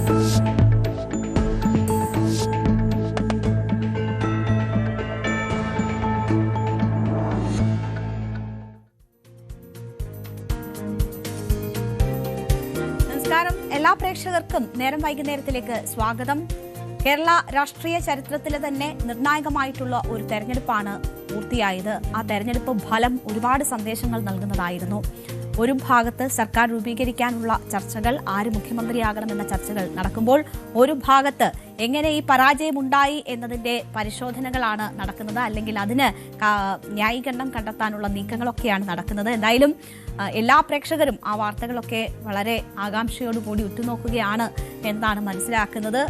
എല്ലാ പ്രേക്ഷകർക്കും നേരം വൈകുന്നേരത്തിലേക്ക് സ്വാഗതം. കേരള രാഷ്ട്രീയ ചരിത്രത്തിലെ തന്നെ നിർണായകമായിട്ടുള്ള ഒരു തെരഞ്ഞെടുപ്പാണ് പൂർത്തിയായത്. ആ തെരഞ്ഞെടുപ്പ് ഫലം ഒരുപാട് സന്ദേശങ്ങൾ നൽകുന്നതായിരുന്നു. ഒരു ഭാഗത്ത് സർക്കാർ രൂപീകരിക്കാനുള്ള ചർച്ചകൾ, ആര് മുഖ്യമന്ത്രിയാകണമെന്ന ചർച്ചകൾ നടക്കുമ്പോൾ, ഒരു ഭാഗത്ത് എങ്ങനെ ഈ പരാജയമുണ്ടായി എന്നതിന്റെ പരിശോധനകളാണ് നടക്കുന്നത്, അല്ലെങ്കിൽ അതിന് ന്യായീകരണം കണ്ടെത്താനുള്ള നീക്കങ്ങളൊക്കെയാണ് നടക്കുന്നത്. എന്തായാലും എല്ലാ പ്രേക്ഷകരും ആ വാർത്തകളൊക്കെ വളരെ ആകാംക്ഷയോടുകൂടി ഉറ്റുനോക്കുകയാണ് എന്നാണ് മനസ്സിലാക്കുന്നത്.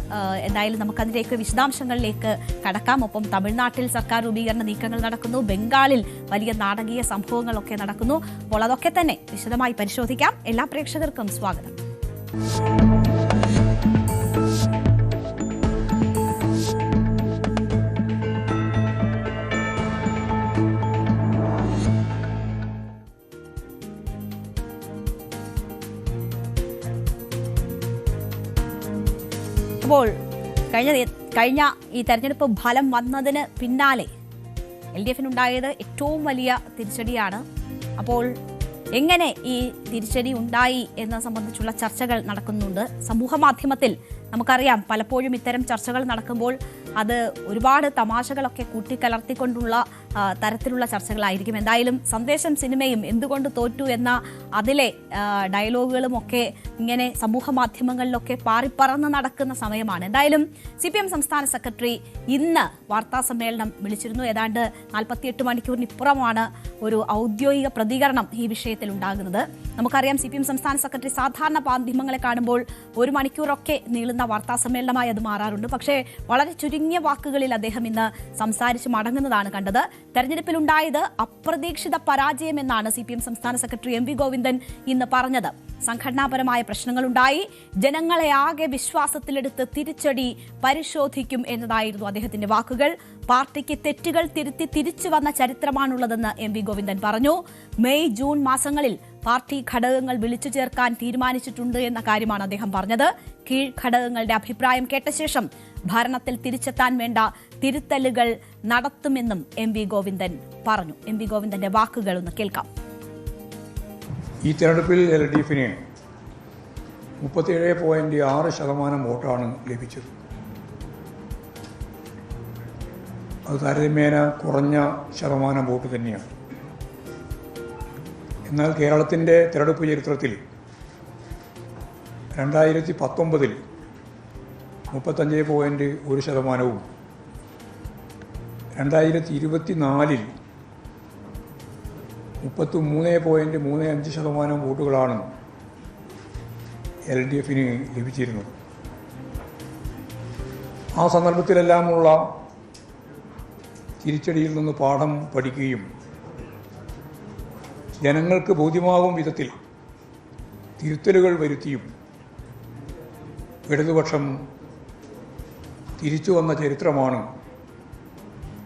എന്തായാലും നമുക്കതിലേക്ക് വിശദാംശങ്ങളിലേക്ക് കടക്കാം. ഒപ്പം തമിഴ്നാട്ടിൽ സർക്കാർ രൂപീകരണ നീക്കങ്ങൾ നടക്കുന്നു, ബംഗാളിൽ വലിയ നാടകീയ സംഭവങ്ങളൊക്കെ നടക്കുന്നു. അപ്പോൾ അതൊക്കെ തന്നെ വിശദമായി പരിശോധിക്കാം. എല്ലാ പ്രേക്ഷകർക്കും സ്വാഗതം. അപ്പോൾ കഴിഞ്ഞ ഈ തെരഞ്ഞെടുപ്പ് ഫലം വന്നതിന് പിന്നാലെ LDFനുണ്ടായത് ഏറ്റവും വലിയ തിരിച്ചടിയാണ്. അപ്പോൾ എങ്ങനെ ഈ തിരിച്ചടി ഉണ്ടായി എന്നത് സംബന്ധിച്ചുള്ള ചർച്ചകൾ നടക്കുന്നുണ്ട് സമൂഹ മാധ്യമത്തിൽ. നമുക്കറിയാം, പലപ്പോഴും ഇത്തരം ചർച്ചകൾ നടക്കുമ്പോൾ അത് ഒരുപാട് തമാശകളൊക്കെ കൂട്ടിക്കലർത്തിക്കൊണ്ടുള്ള തരത്തിലുള്ള ചർച്ചകളായിരിക്കും. എന്തായാലും സന്ദേശം സിനിമയും എന്തുകൊണ്ട് തോറ്റു എന്ന അതിലെ ഡയലോഗുകളും ഒക്കെ ഇങ്ങനെ സമൂഹ മാധ്യമങ്ങളിലൊക്കെ പാറിപ്പറന്ന് നടക്കുന്ന സമയമാണ്. എന്തായാലും CPM സംസ്ഥാന സെക്രട്ടറി ഇന്ന് വാർത്താ സമ്മേളനം വിളിച്ചിരുന്നു. ഏതാണ്ട് 48 മണിക്കൂറിനിപ്പുറമാണ് ഒരു ഔദ്യോഗിക പ്രതികരണം ഈ വിഷയത്തിൽ ഉണ്ടാകുന്നത്. നമുക്കറിയാം, CPM സംസ്ഥാന സെക്രട്ടറി സാധാരണ മാധ്യമങ്ങളെ കാണുമ്പോൾ 1 മണിക്കൂറൊക്കെ നീളുന്ന വാർത്താ സമ്മേളനമായി അത് മാറാറുണ്ട്. പക്ഷേ വളരെ ചുരുങ്ങിയ വാക്കുകളിൽ അദ്ദേഹം ഇന്ന് സംസാരിച്ച് മടങ്ങുന്നതാണ് കണ്ടത്. തെരഞ്ഞെടുപ്പിലുണ്ടായത് അപ്രതീക്ഷിത പരാജയമെന്നാണ് CPM സംസ്ഥാന സെക്രട്ടറി MV ഗോവിന്ദൻ ഇന്ന് പറഞ്ഞത്. സംഘടനാപരമായ പ്രശ്നങ്ങളുണ്ടായി, ജനങ്ങളെ ആകെ വിശ്വാസത്തിലെടുത്ത് തിരിച്ചടി പരിശോധിക്കും എന്നതായിരുന്നു അദ്ദേഹത്തിന്റെ വാക്കുകൾ. പാർട്ടിക്ക് തെറ്റുകൾ തിരുത്തി തിരിച്ചു വന്ന ചരിത്രമാണുള്ളതെന്ന് MV ഗോവിന്ദൻ പറഞ്ഞു. മെയ് ജൂൺ മാസങ്ങളിൽ പാർട്ടി ഘടകങ്ങൾ വിളിച്ചു ചേർക്കാൻ തീരുമാനിച്ചിട്ടുണ്ട് എന്ന കാര്യമാണ് അദ്ദേഹം പറഞ്ഞത്. കീഴ്ഘടകങ്ങളുടെ അഭിപ്രായം കേട്ട ശേഷം ഭരണത്തിൽ തിരിച്ചെത്താൻ വേണ്ട തിരുത്തലുകൾ നടത്തുമെന്നും MV ഗോവിന്ദൻ പറഞ്ഞു. MV ഗോവിന്ദന്റെ വാക്കുകൾ ഒന്ന് കേൾക്കാം. ഈ തെരഞ്ഞെടുപ്പിൽ LDFന് 37.6% വോട്ടാണ് ലഭിച്ചത്. അത് താരതമ്യേന കുറഞ്ഞ ശതമാനം വോട്ട് തന്നെയാണ്. എന്നാൽ കേരളത്തിൻ്റെ തെരഞ്ഞെടുപ്പ് ചരിത്രത്തിൽ 2019 35.1%, 2024 33.35% വോട്ടുകളാണ് LDFന് ലഭിച്ചിരുന്നത്. ആ സന്ദർഭത്തിലെല്ലാമുള്ള തിരിച്ചടിയിൽ നിന്ന് പാഠം പഠിക്കുകയും ജനങ്ങൾക്ക് ബോധ്യമാകും വിധത്തിൽ തിരുത്തലുകൾ വരുത്തിയും ഇടതുപക്ഷം തിരിച്ചു വന്ന ചരിത്രമാണ്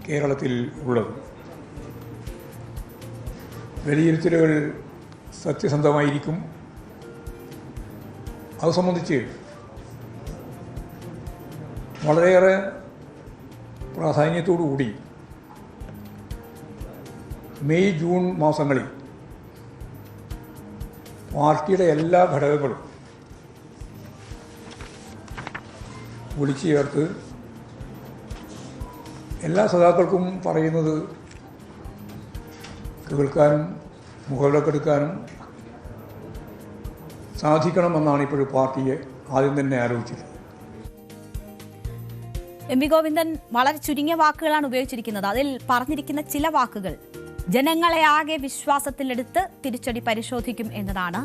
കേരളത്തിൽ ഉള്ളത്. വിലയിരുത്തലുകൾ സത്യസന്ധമായിരിക്കും. അത് സംബന്ധിച്ച് വളരെയേറെ പ്രാധാന്യത്തോടുകൂടി മെയ് ജൂൺ മാസങ്ങളിൽ പാർട്ടിയുടെ എല്ലാ ഘടകങ്ങളും വിളിച്ചു ചേർത്ത് എല്ലാ സഖാക്കൾക്കും പറയുന്നത് കേൾക്കാനും മുഖവിലക്കെടുക്കാനും സാധിക്കണമെന്നാണ് ഇപ്പോഴും പാർട്ടിയെ ആദ്യം തന്നെ ആലോചിച്ചത്. MV ഗോവിന്ദൻ വളരെ ചുരുങ്ങിയ വാക്കുകളാണ് ഉപയോഗിച്ചിരിക്കുന്നത്. അതിൽ പറഞ്ഞിരിക്കുന്ന ചില വാക്കുകൾ ജനങ്ങളെ ആകെ വിശ്വാസത്തിലെടുത്ത് തിരിച്ചടി പരിശോധിക്കും എന്നതാണ്.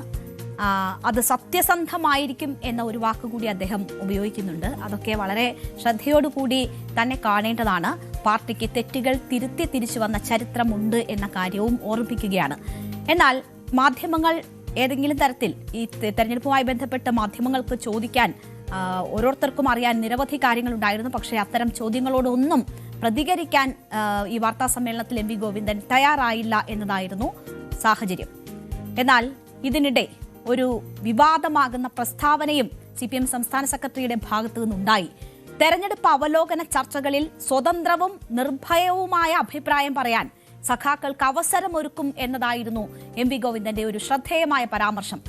അത് സത്യസന്ധമായിരിക്കും എന്ന ഒരു വാക്കുകൂടി അദ്ദേഹം ഉപയോഗിക്കുന്നുണ്ട്. അതൊക്കെ വളരെ ശ്രദ്ധയോടുകൂടി തന്നെ കാണേണ്ടതാണ്. പാർട്ടിക്ക് തെറ്റുകൾ തിരുത്തി തിരിച്ചു വന്ന ചരിത്രമുണ്ട് എന്ന കാര്യവും ഓർമ്മിപ്പിക്കുകയാണ്. എന്നാൽ മാധ്യമങ്ങൾ ഏതെങ്കിലും തരത്തിൽ ഈ തെരഞ്ഞെടുപ്പുമായി ബന്ധപ്പെട്ട് മാധ്യമങ്ങൾക്ക് ചോദിക്കാൻ ഓരോരുത്തർക്കും അറിയാൻ നിരവധി കാര്യങ്ങളുണ്ടായിരുന്നു. പക്ഷേ അത്തരം ചോദ്യങ്ങളോടൊന്നും പ്രതികരിക്കാൻ ഈ വാർത്താ സമ്മേളനത്തിൽ MV ഗോവിന്ദൻ തയ്യാറായില്ല എന്നതായിരുന്നു സാഹചര്യം. എന്നാൽ ഇതിനിടെ ഒരു വിവാദമാകുന്ന പ്രസ്താവനയും CPM സംസ്ഥാന സെക്രട്ടറിയുടെ ഭാഗത്തു നിന്നുണ്ടായി. തെരഞ്ഞെടുപ്പ് അവലോകന ചർച്ചകളിൽ സ്വതന്ത്രവും നിർഭയവുമായ അഭിപ്രായം പറയാൻ സഖാക്കൾക്ക് അവസരമൊരുക്കും എന്നതായിരുന്നു MV ഗോവിന്ദന്റെ ഒരു ശ്രദ്ധേയമായ പരാമർശം.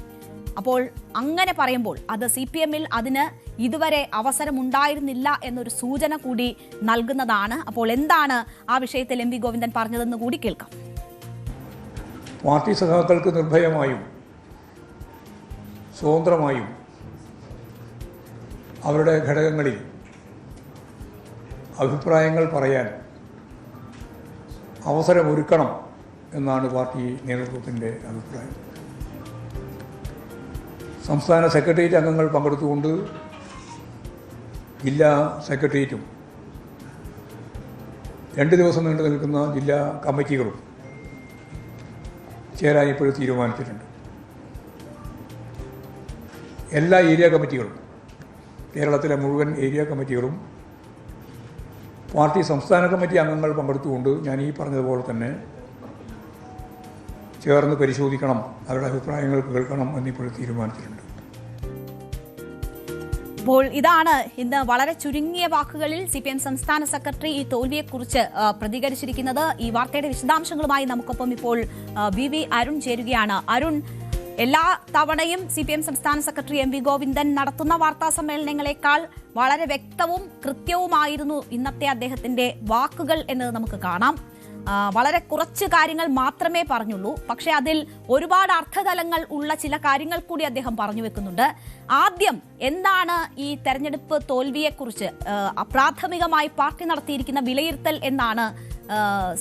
അപ്പോൾ അങ്ങനെ പറയുമ്പോൾ അത് CPM-ൽ അതിന് ഇതുവരെ അവസരമുണ്ടായിരുന്നില്ല എന്നൊരു സൂചന കൂടി നൽകുന്നതാണ്. അപ്പോൾ എന്താണ് ആ വിഷയത്തിൽ MV ഗോവിന്ദൻ പറഞ്ഞതെന്ന് കൂടി കേൾക്കാം. പാർട്ടി സഖാക്കൾക്ക് നിർഭയമായും സ്വതന്ത്രമായും അവരുടെ ഘടകങ്ങളിൽ അഭിപ്രായങ്ങൾ പറയാൻ അവസരമൊരുക്കണം എന്നാണ് പാർട്ടി നേതൃത്വത്തിൻ്റെ അഭിപ്രായം. സംസ്ഥാന സെക്രട്ടേറിയറ്റ് അംഗങ്ങൾ പങ്കെടുത്തുകൊണ്ട് ജില്ലാ സെക്രട്ടേറിയറ്റും 2 ദിവസം നീണ്ടു നിൽക്കുന്ന ജില്ലാ കമ്മിറ്റികളും ചേരാൻ ഇപ്പോഴും തീരുമാനിച്ചിട്ടുണ്ട്. എല്ലാ ഏരിയ കമ്മിറ്റികളും, കേരളത്തിലെ മുഴുവൻ ഏരിയ കമ്മിറ്റികളും പാർട്ടി സംസ്ഥാന കമ്മിറ്റി അംഗങ്ങൾ പങ്കെടുത്തുകൊണ്ട് ഞാൻ ഈ പറഞ്ഞതുപോലെ തന്നെ ചേർന്ന് പരിശോധിക്കണം, അവരുടെ അഭിപ്രായങ്ങൾ കേൾക്കണം എന്നിപ്പോഴും തീരുമാനിച്ചിട്ടുണ്ട്. അപ്പോൾ ഇതാണ് ഇന്ന് വളരെ ചുരുങ്ങിയ വാക്കുകളിൽ CPM സംസ്ഥാന സെക്രട്ടറി ഈ തോൽവിയെക്കുറിച്ച് പ്രതികരിച്ചിരിക്കുന്നത്. ഈ വാർത്തയുടെ വിശദാംശങ്ങളുമായി നമുക്കൊപ്പം ഇപ്പോൾ VV അരുൺ ചേരുകയാണ്. അരുൺ, എല്ലാ തവണയും CPM സംസ്ഥാന സെക്രട്ടറി MV ഗോവിന്ദൻ നടത്തുന്ന വാർത്താ സമ്മേളനങ്ങളെക്കാൾ വളരെ വ്യക്തവും കൃത്യവുമായിരുന്നു ഇന്നത്തെ അദ്ദേഹത്തിന്റെ വാക്കുകൾ എന്നത് നമുക്ക് കാണാം. വളരെ കുറച്ച് കാര്യങ്ങൾ മാത്രമേ പറഞ്ഞുള്ളൂ. പക്ഷേ അതിൽ ഒരുപാട് അർത്ഥതലങ്ങൾ ഉള്ള ചില കാര്യങ്ങൾ കൂടി അദ്ദേഹം പറഞ്ഞു വെക്കുന്നുണ്ട്. ആദ്യം എന്താണ് ഈ തെരഞ്ഞെടുപ്പ് തോൽവിയെക്കുറിച്ച് പ്രാഥമികമായി പാർട്ടി നടത്തിയിരിക്കുന്ന വിലയിരുത്തൽ എന്നാണ്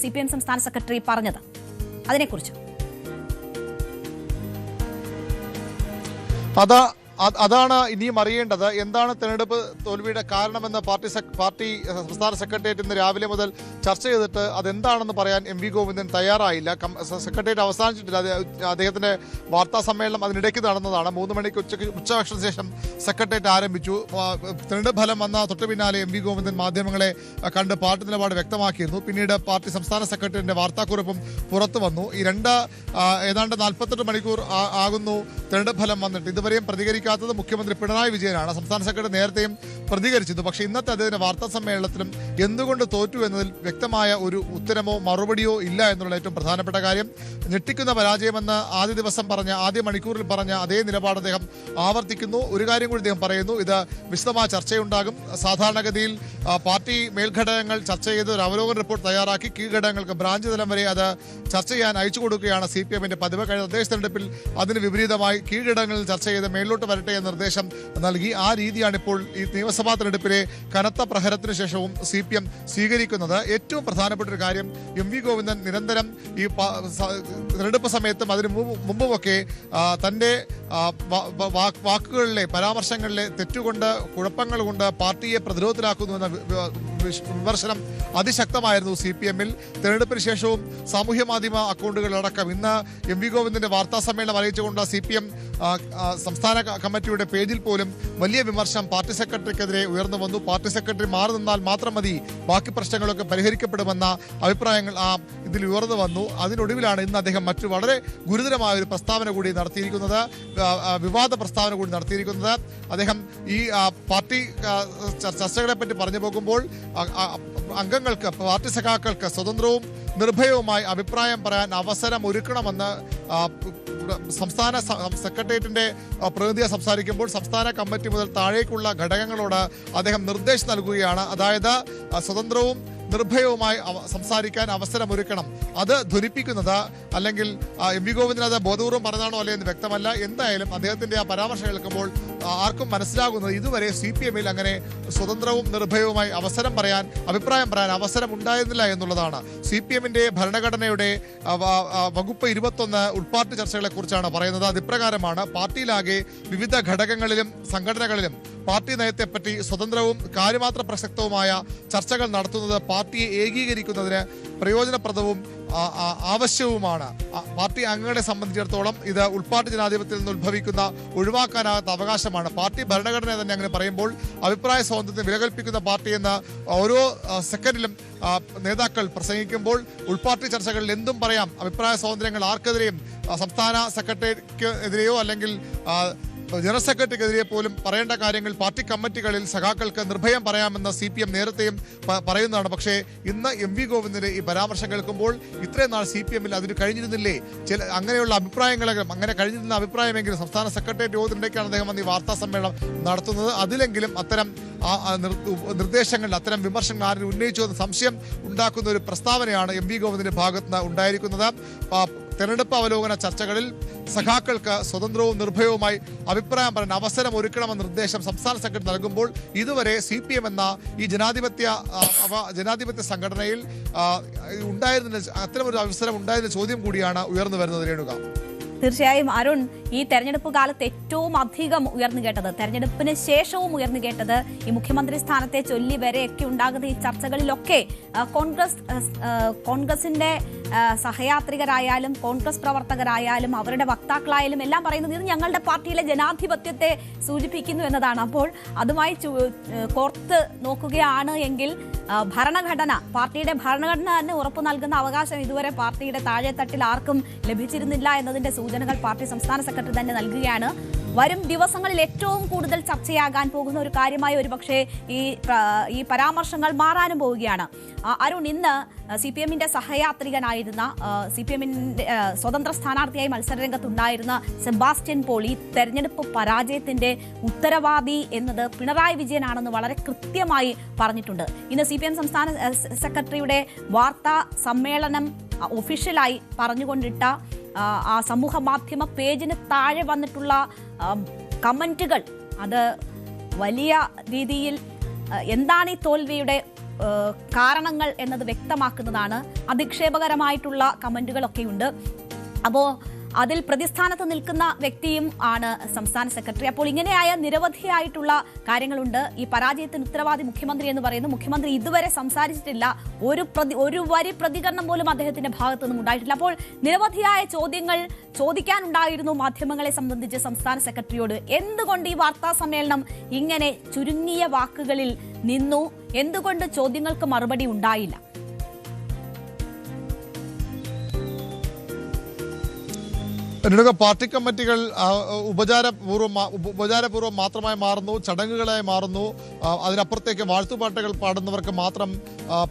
CPM സംസ്ഥാന സെക്രട്ടറി പറഞ്ഞത്? അതിനെക്കുറിച്ച് അതാണ് ഇനിയും അറിയേണ്ടത്. എന്താണ് തെരഞ്ഞെടുപ്പ് തോൽവിയുടെ കാരണമെന്ന് പാർട്ടി സംസ്ഥാന സെക്രട്ടേറിയറ്റ് ഇന്ന് രാവിലെ മുതൽ ചർച്ച ചെയ്തിട്ട് അതെന്താണെന്ന് പറയാൻ MV ഗോവിന്ദൻ തയ്യാറായില്ല. സെക്രട്ടേറിയറ്റ് അവസാനിച്ചിട്ടില്ല. അദ്ദേഹത്തിന്റെ വാർത്താ സമ്മേളനം അതിനിടയ്ക്ക് നടന്നതാണ്. 3 മണിക്ക് ഉച്ചഭക്ഷണത്തിന് ശേഷം സെക്രട്ടേറിയറ്റ് ആരംഭിച്ചു. തെരഞ്ഞെടുപ്പ് ഫലം വന്ന തൊട്ട് പിന്നാലെ MV ഗോവിന്ദൻ മാധ്യമങ്ങളെ കണ്ട് പാർട്ടി നിലപാട് വ്യക്തമാക്കിയിരുന്നു. പിന്നീട് പാർട്ടി സംസ്ഥാന സെക്രട്ടറിയുടെ വാർത്താക്കുറിപ്പും പുറത്തു വന്നു. ഈ ഏതാണ്ട് 48 മണിക്കൂർ ആകുന്നു തെരഞ്ഞെടുപ്പ് ഫലം വന്നിട്ട്. ഇതുവരെയും പ്രതികരിക്കാത്തത് മുഖ്യമന്ത്രി പിണറായി വിജയനാണ്. സംസ്ഥാന സെക്രട്ടറി നേരത്തെയും പ്രതികരിച്ചത്. പക്ഷേ ഇന്നത്തെ അദ്ദേഹത്തിന്റെ വാർത്താ സമ്മേളനത്തിലും എന്തുകൊണ്ട് തോറ്റു എന്നതിൽ വ്യക്തമായ ഒരു ഉത്തരമോ മറുപടിയോ ഇല്ല എന്നുള്ള ഏറ്റവും പ്രധാനപ്പെട്ട കാര്യം. ഞെട്ടിക്കുന്ന പരാജയമെന്ന് ആദ്യ ദിവസം ആദ്യ മണിക്കൂറിൽ പറഞ്ഞ അതേ നിലപാട് അദ്ദേഹം ആവർത്തിക്കുന്നു. ഒരു കാര്യം കൂടി അദ്ദേഹം പറയുന്നു, ഇത് വിശദമായ ചർച്ചയുണ്ടാകും. സാധാരണഗതിയിൽ പാർട്ടി മേൽഘടകങ്ങൾ ചർച്ച ചെയ്ത് ഒരു അവലോകന റിപ്പോർട്ട് തയ്യാറാക്കി കീഴ്ഘടകങ്ങൾക്ക് ബ്രാഞ്ച് തലം വരെ അത് ചർച്ച ചെയ്യാൻ അയച്ചു കൊടുക്കുകയാണ് CPM-ന്റെ പതിവ്. കഴിഞ്ഞ തദ്ദേശ തെരഞ്ഞെടുപ്പിൽ അതിന് വിപരീതമായി കീഴ്ഘടകങ്ങളിൽ ചർച്ച ചെയ്ത് മേലോട്ട് വരട്ടെ എന്ന നിർദ്ദേശം നൽകി. ആ രീതിയാണ് ഇപ്പോൾ ഈ നിയമസഭാ തെരഞ്ഞെടുപ്പിലെ കനത്ത പ്രഹരത്തിന് ശേഷവും CPM സ്വീകരിക്കുന്നത്. ഏറ്റവും പ്രധാനപ്പെട്ട ഒരു കാര്യം, MV ഗോവിന്ദൻ നിരന്തരം ഈ തെരഞ്ഞെടുപ്പ് സമയത്തും അതിനു മുമ്പുമൊക്കെ തൻ്റെ വാക്കുകളിലെ പരാമർശങ്ങളിലെ തെറ്റുകൊണ്ട് കുഴപ്പങ്ങൾ കൊണ്ട് പാർട്ടിയെ പ്രതിരോധത്തിലാക്കുന്നു എന്ന വിമർശനം അതിശക്തമായിരുന്നു CPM-ൽ. തെരഞ്ഞെടുപ്പിന് ശേഷവും സാമൂഹ്യ മാധ്യമ അക്കൗണ്ടുകളിലടക്കം ഇന്ന് MV ഗോവിന്ദന്റെ വാർത്താ സമ്മേളനം അറിയിച്ചുകൊണ്ട് CPM സംസ്ഥാന കമ്മിറ്റിയുടെ പേജിൽ പോലും വലിയ വിമർശനം പാർട്ടി സെക്രട്ടറിക്കെതിരെ ഉയർന്നു വന്നു. പാർട്ടി സെക്രട്ടറി മാറി നിന്നാൽ മാത്രം മതി, ബാക്കി പ്രശ്നങ്ങളൊക്കെ പരിഹരിക്കപ്പെടുമെന്ന അഭിപ്രായങ്ങൾ ഇതിൽ ഉയർന്നു വന്നു. അതിനൊടുവിലാണ് ഇന്ന് അദ്ദേഹം മറ്റു വളരെ ഗുരുതരമായ ഒരു പ്രസ്താവന കൂടി നടത്തിയിരിക്കുന്നത്, വിവാദ പ്രസ്താവന കൂടി നടത്തിയിരിക്കുന്നത്. അദ്ദേഹം ഈ പാർട്ടി ചർച്ചകളെ പറ്റി പറഞ്ഞു പോകുമ്പോൾ അംഗങ്ങൾക്ക്, പാർട്ടി സഖാക്കൾക്ക് സ്വതന്ത്രവും നിർഭയവുമായി അഭിപ്രായം പറയാൻ അവസരം ഒരുക്കണമെന്ന് സംസ്ഥാന സെക്രട്ടേറിയറ്റിന്റെ പ്രതിനിധിയെ സംസാരിക്കുമ്പോൾ സംസ്ഥാന കമ്മിറ്റി മുതൽ താഴേക്കുള്ള ഘടകങ്ങളോട് അദ്ദേഹം നിർദ്ദേശം നൽകുകയാണ്. അതായത് സ്വതന്ത്രവും നിർഭയവുമായി സംസാരിക്കാൻ അവസരമൊരുക്കണം. അത് ധ്വനിപ്പിക്കുന്നത് അല്ലെങ്കിൽ MV ഗോവിന്ദൻ അത് ബോധപൂർവ്വം പറഞ്ഞതാണോ അല്ലേ എന്ന് വ്യക്തമല്ല. എന്തായാലും അദ്ദേഹത്തിന്റെ ആ പരാമർശം കേൾക്കുമ്പോൾ ആർക്കും മനസ്സിലാകുന്നത് ഇതുവരെ CPM-ൽ അങ്ങനെ സ്വതന്ത്രവും നിർഭയവുമായി അഭിപ്രായം പറയാൻ അവസരം ഉണ്ടായിരുന്നില്ല എന്നുള്ളതാണ്. CPM-ന്റെ ഭരണഘടനയുടെ വകുപ്പ് 21 ഉൾപാർട്ടി ചർച്ചകളെ കുറിച്ചാണ് പറയുന്നത്. അതിപ്രകാരമാണ് പാർട്ടിയിലാകെ വിവിധ ഘടകങ്ങളിലും സംഘടനകളിലും പാർട്ടി നയത്തെപ്പറ്റി സ്വതന്ത്രവും കാര്യമാത്ര പ്രസക്തവുമായ ചർച്ചകൾ നടത്തുന്നത് പാർട്ടിയെ ഏകീകരിക്കുന്നതിന് പ്രയോജനപ്രദവും ആവശ്യവുമാണ്. പാർട്ടി അംഗങ്ങളെ സംബന്ധിച്ചിടത്തോളം ഇത് ഉൾപാർട്ടി ജനാധിപത്യത്തിൽ നിന്ന് ഉത്ഭവിക്കുന്ന ഒഴിവാക്കാനാകാത്ത അവകാശമാണ്. പാർട്ടി ഭരണഘടന തന്നെ അങ്ങനെ പറയുമ്പോൾ അഭിപ്രായ സ്വാതന്ത്ര്യത്തിന് വില കൽപ്പിക്കുന്ന പാർട്ടി എന്ന ഓരോ സെക്കൻഡിലും നേതാക്കൾ പ്രസംഗിക്കുമ്പോൾ ഉൾപാർട്ടി ചർച്ചകളിൽ എന്തും പറയാം. അഭിപ്രായ സ്വാതന്ത്ര്യങ്ങൾ ആർക്കെതിരെയും സംസ്ഥാന സെക്രട്ടറിക്കെതിരെയോ അല്ലെങ്കിൽ ജനറൽ സെക്രട്ടറിക്കെതിരെ പോലും പറയേണ്ട കാര്യങ്ങൾ പാർട്ടി കമ്മിറ്റികളിൽ സഖാക്കൾക്ക് നിർഭയം പറയാമെന്ന് CPM നേരത്തെയും പറയുന്നതാണ്. പക്ഷേ ഇന്ന് MV ഗോവിന്ദന്റെ ഈ പരാമർശം കേൾക്കുമ്പോൾ ഇത്രയും നാൾ CPMൽ അതിന് കഴിഞ്ഞിരുന്നില്ലേ, അങ്ങനെയുള്ള അഭിപ്രായങ്ങളെങ്കിലും അങ്ങനെ കഴിഞ്ഞിരുന്ന അഭിപ്രായമെങ്കിലും സംസ്ഥാന സെക്രട്ടേറിയറ്റ് യോഗത്തിലേക്കാണ് അദ്ദേഹം വന്ന് ഈ വാർത്താ സമ്മേളനം നടത്തുന്നത്. അതിലെങ്കിലും അത്തരം നിർദ്ദേശങ്ങൾ, അത്തരം വിമർശനങ്ങൾ ആരും ഉന്നയിച്ചു എന്ന സംശയം ഉണ്ടാക്കുന്ന ഒരു പ്രസ്താവനയാണ് MV ഗോവിന്ദന്റെ ഭാഗത്ത് നിന്ന് ഉണ്ടായിരിക്കുന്നത്. തെരഞ്ഞെടുപ്പ് അവലോകന ചർച്ചകളിൽ സഖാക്കൾക്ക് സ്വതന്ത്രവും നിർഭയവുമായി അഭിപ്രായം പറയാൻ അവസരം ഒരുക്കണമെന്ന നിർദ്ദേശം സംസ്ഥാന സെക്രട്ടറി നൽകുമ്പോൾ ഇതുവരെ CPM എന്ന ഈ ജനാധിപത്യ സംഘടനയിൽ ഉണ്ടായിരുന്ന അത്തരമൊരു അവസരം ഉണ്ടായിരുന്ന ചോദ്യം കൂടിയാണ് ഉയർന്നു വരുന്നത്. രേണുക, തീർച്ചയായും അരുൺ, ഈ തെരഞ്ഞെടുപ്പ് കാലത്ത് ഏറ്റവും അധികം ഉയർന്നു കേട്ടത്, തെരഞ്ഞെടുപ്പിന് ശേഷവും ഉയർന്നു കേട്ടത്, ഈ മുഖ്യമന്ത്രി സ്ഥാനത്തെ ചൊല്ലി വരെയൊക്കെ ഉണ്ടാകുന്ന ഈ ചർച്ചകളിലൊക്കെ കോൺഗ്രസിന്റെ സഹയാത്രികരായാലും കോൺഗ്രസ് പ്രവർത്തകരായാലും അവരുടെ വക്താക്കളായാലും എല്ലാം പറയുന്നത് ഇത് ഞങ്ങളുടെ പാർട്ടിയിലെ ജനാധിപത്യത്തെ സൂചിപ്പിക്കുന്നു എന്നതാണ്. അപ്പോൾ അതുമായി കോർത്ത് നോക്കുകയാണ് എങ്കിൽ ഭരണഘടന, പാർട്ടിയുടെ ഭരണഘടന തന്നെ ഉറപ്പു നൽകുന്ന അവകാശം ഇതുവരെ പാർട്ടിയുടെ താഴെത്തട്ടിൽ ആർക്കും ലഭിച്ചിരുന്നില്ല എന്നതിന്റെ സൂചനകൾ പാർട്ടി സംസ്ഥാന സെക്രട്ടറി തന്നെ നൽകുകയാണ്. വരും ദിവസങ്ങളിൽ ഏറ്റവും കൂടുതൽ ചർച്ചയാകാൻ പോകുന്ന ഒരു കാര്യമായി ഒരുപക്ഷെ ഈ പരാമർശങ്ങൾ മാറാനും പോവുകയാണ്. അരുൺ, ഇന്ന് CPMന്റെ സഹയാത്രികനായിരുന്ന CPMന്റെ സ്വതന്ത്ര സ്ഥാനാർത്ഥിയായി മത്സരരംഗത്തുണ്ടായിരുന്ന സെബാസ്റ്റ്യൻ പോൾ ഈ തെരഞ്ഞെടുപ്പ് പരാജയത്തിന്റെ ഉത്തരവാദി എന്നത് പിണറായി വിജയനാണെന്ന് വളരെ കൃത്യമായി പറഞ്ഞിട്ടുണ്ട്. ഇന്ന് CPM സംസ്ഥാന സെക്രട്ടറിയുടെ വാർത്താ സമ്മേളനം ഒഫീഷ്യലായി പറഞ്ഞുകൊണ്ടിട്ട ആ സമൂഹ മാധ്യമ പേജിന് താഴെ വന്നിട്ടുള്ള കമന്റുകൾ അത് വലിയ രീതിയിൽ എന്താണ് ഈ തോൽവിയുടെ കാരണങ്ങൾ എന്നത് വ്യക്തമാക്കുന്നതാണ്. അധിക്ഷേപകരമായിട്ടുള്ള കമന്റുകളൊക്കെയുണ്ട്. അപ്പോൾ അതിൽ പ്രതിസ്ഥാനത്ത് നിൽക്കുന്ന വ്യക്തിയും ആണ് സംസ്ഥാന സെക്രട്ടറി. അപ്പോൾ ഇങ്ങനെയായ നിരവധിയായിട്ടുള്ള കാര്യങ്ങളുണ്ട്. ഈ പരാജയത്തിന് ഉത്തരവാദി മുഖ്യമന്ത്രി എന്ന് പറയുന്നു. മുഖ്യമന്ത്രി ഇതുവരെ സംസാരിച്ചിട്ടില്ല, ഒരു വരി പ്രതികരണം പോലും അദ്ദേഹത്തിന്റെ ഭാഗത്തു നിന്നും ഉണ്ടായിട്ടില്ല. അപ്പോൾ നിരവധിയായ ചോദ്യങ്ങൾ ചോദിക്കാനുണ്ടായിരുന്നു മാധ്യമങ്ങളെ സംബന്ധിച്ച് സംസ്ഥാന സെക്രട്ടറിയോട്. എന്തുകൊണ്ട് ഈ വാർത്താ സമ്മേളനം ഇങ്ങനെ ചുരുങ്ങിയ വാക്കുകളിൽ നിന്നു? എന്തുകൊണ്ട് ചോദ്യങ്ങൾക്ക് മറുപടി ഉണ്ടായില്ല? പാർട്ടി കമ്മിറ്റികൾ ഉപചാരപൂർവ്വം മാത്രമായി മാറുന്നു, ചടങ്ങുകളായി മാറുന്നു. അതിനപ്പുറത്തേക്ക് വാഴ്ത്തുപാട്ടുകൾ പാടുന്നവർക്ക് മാത്രം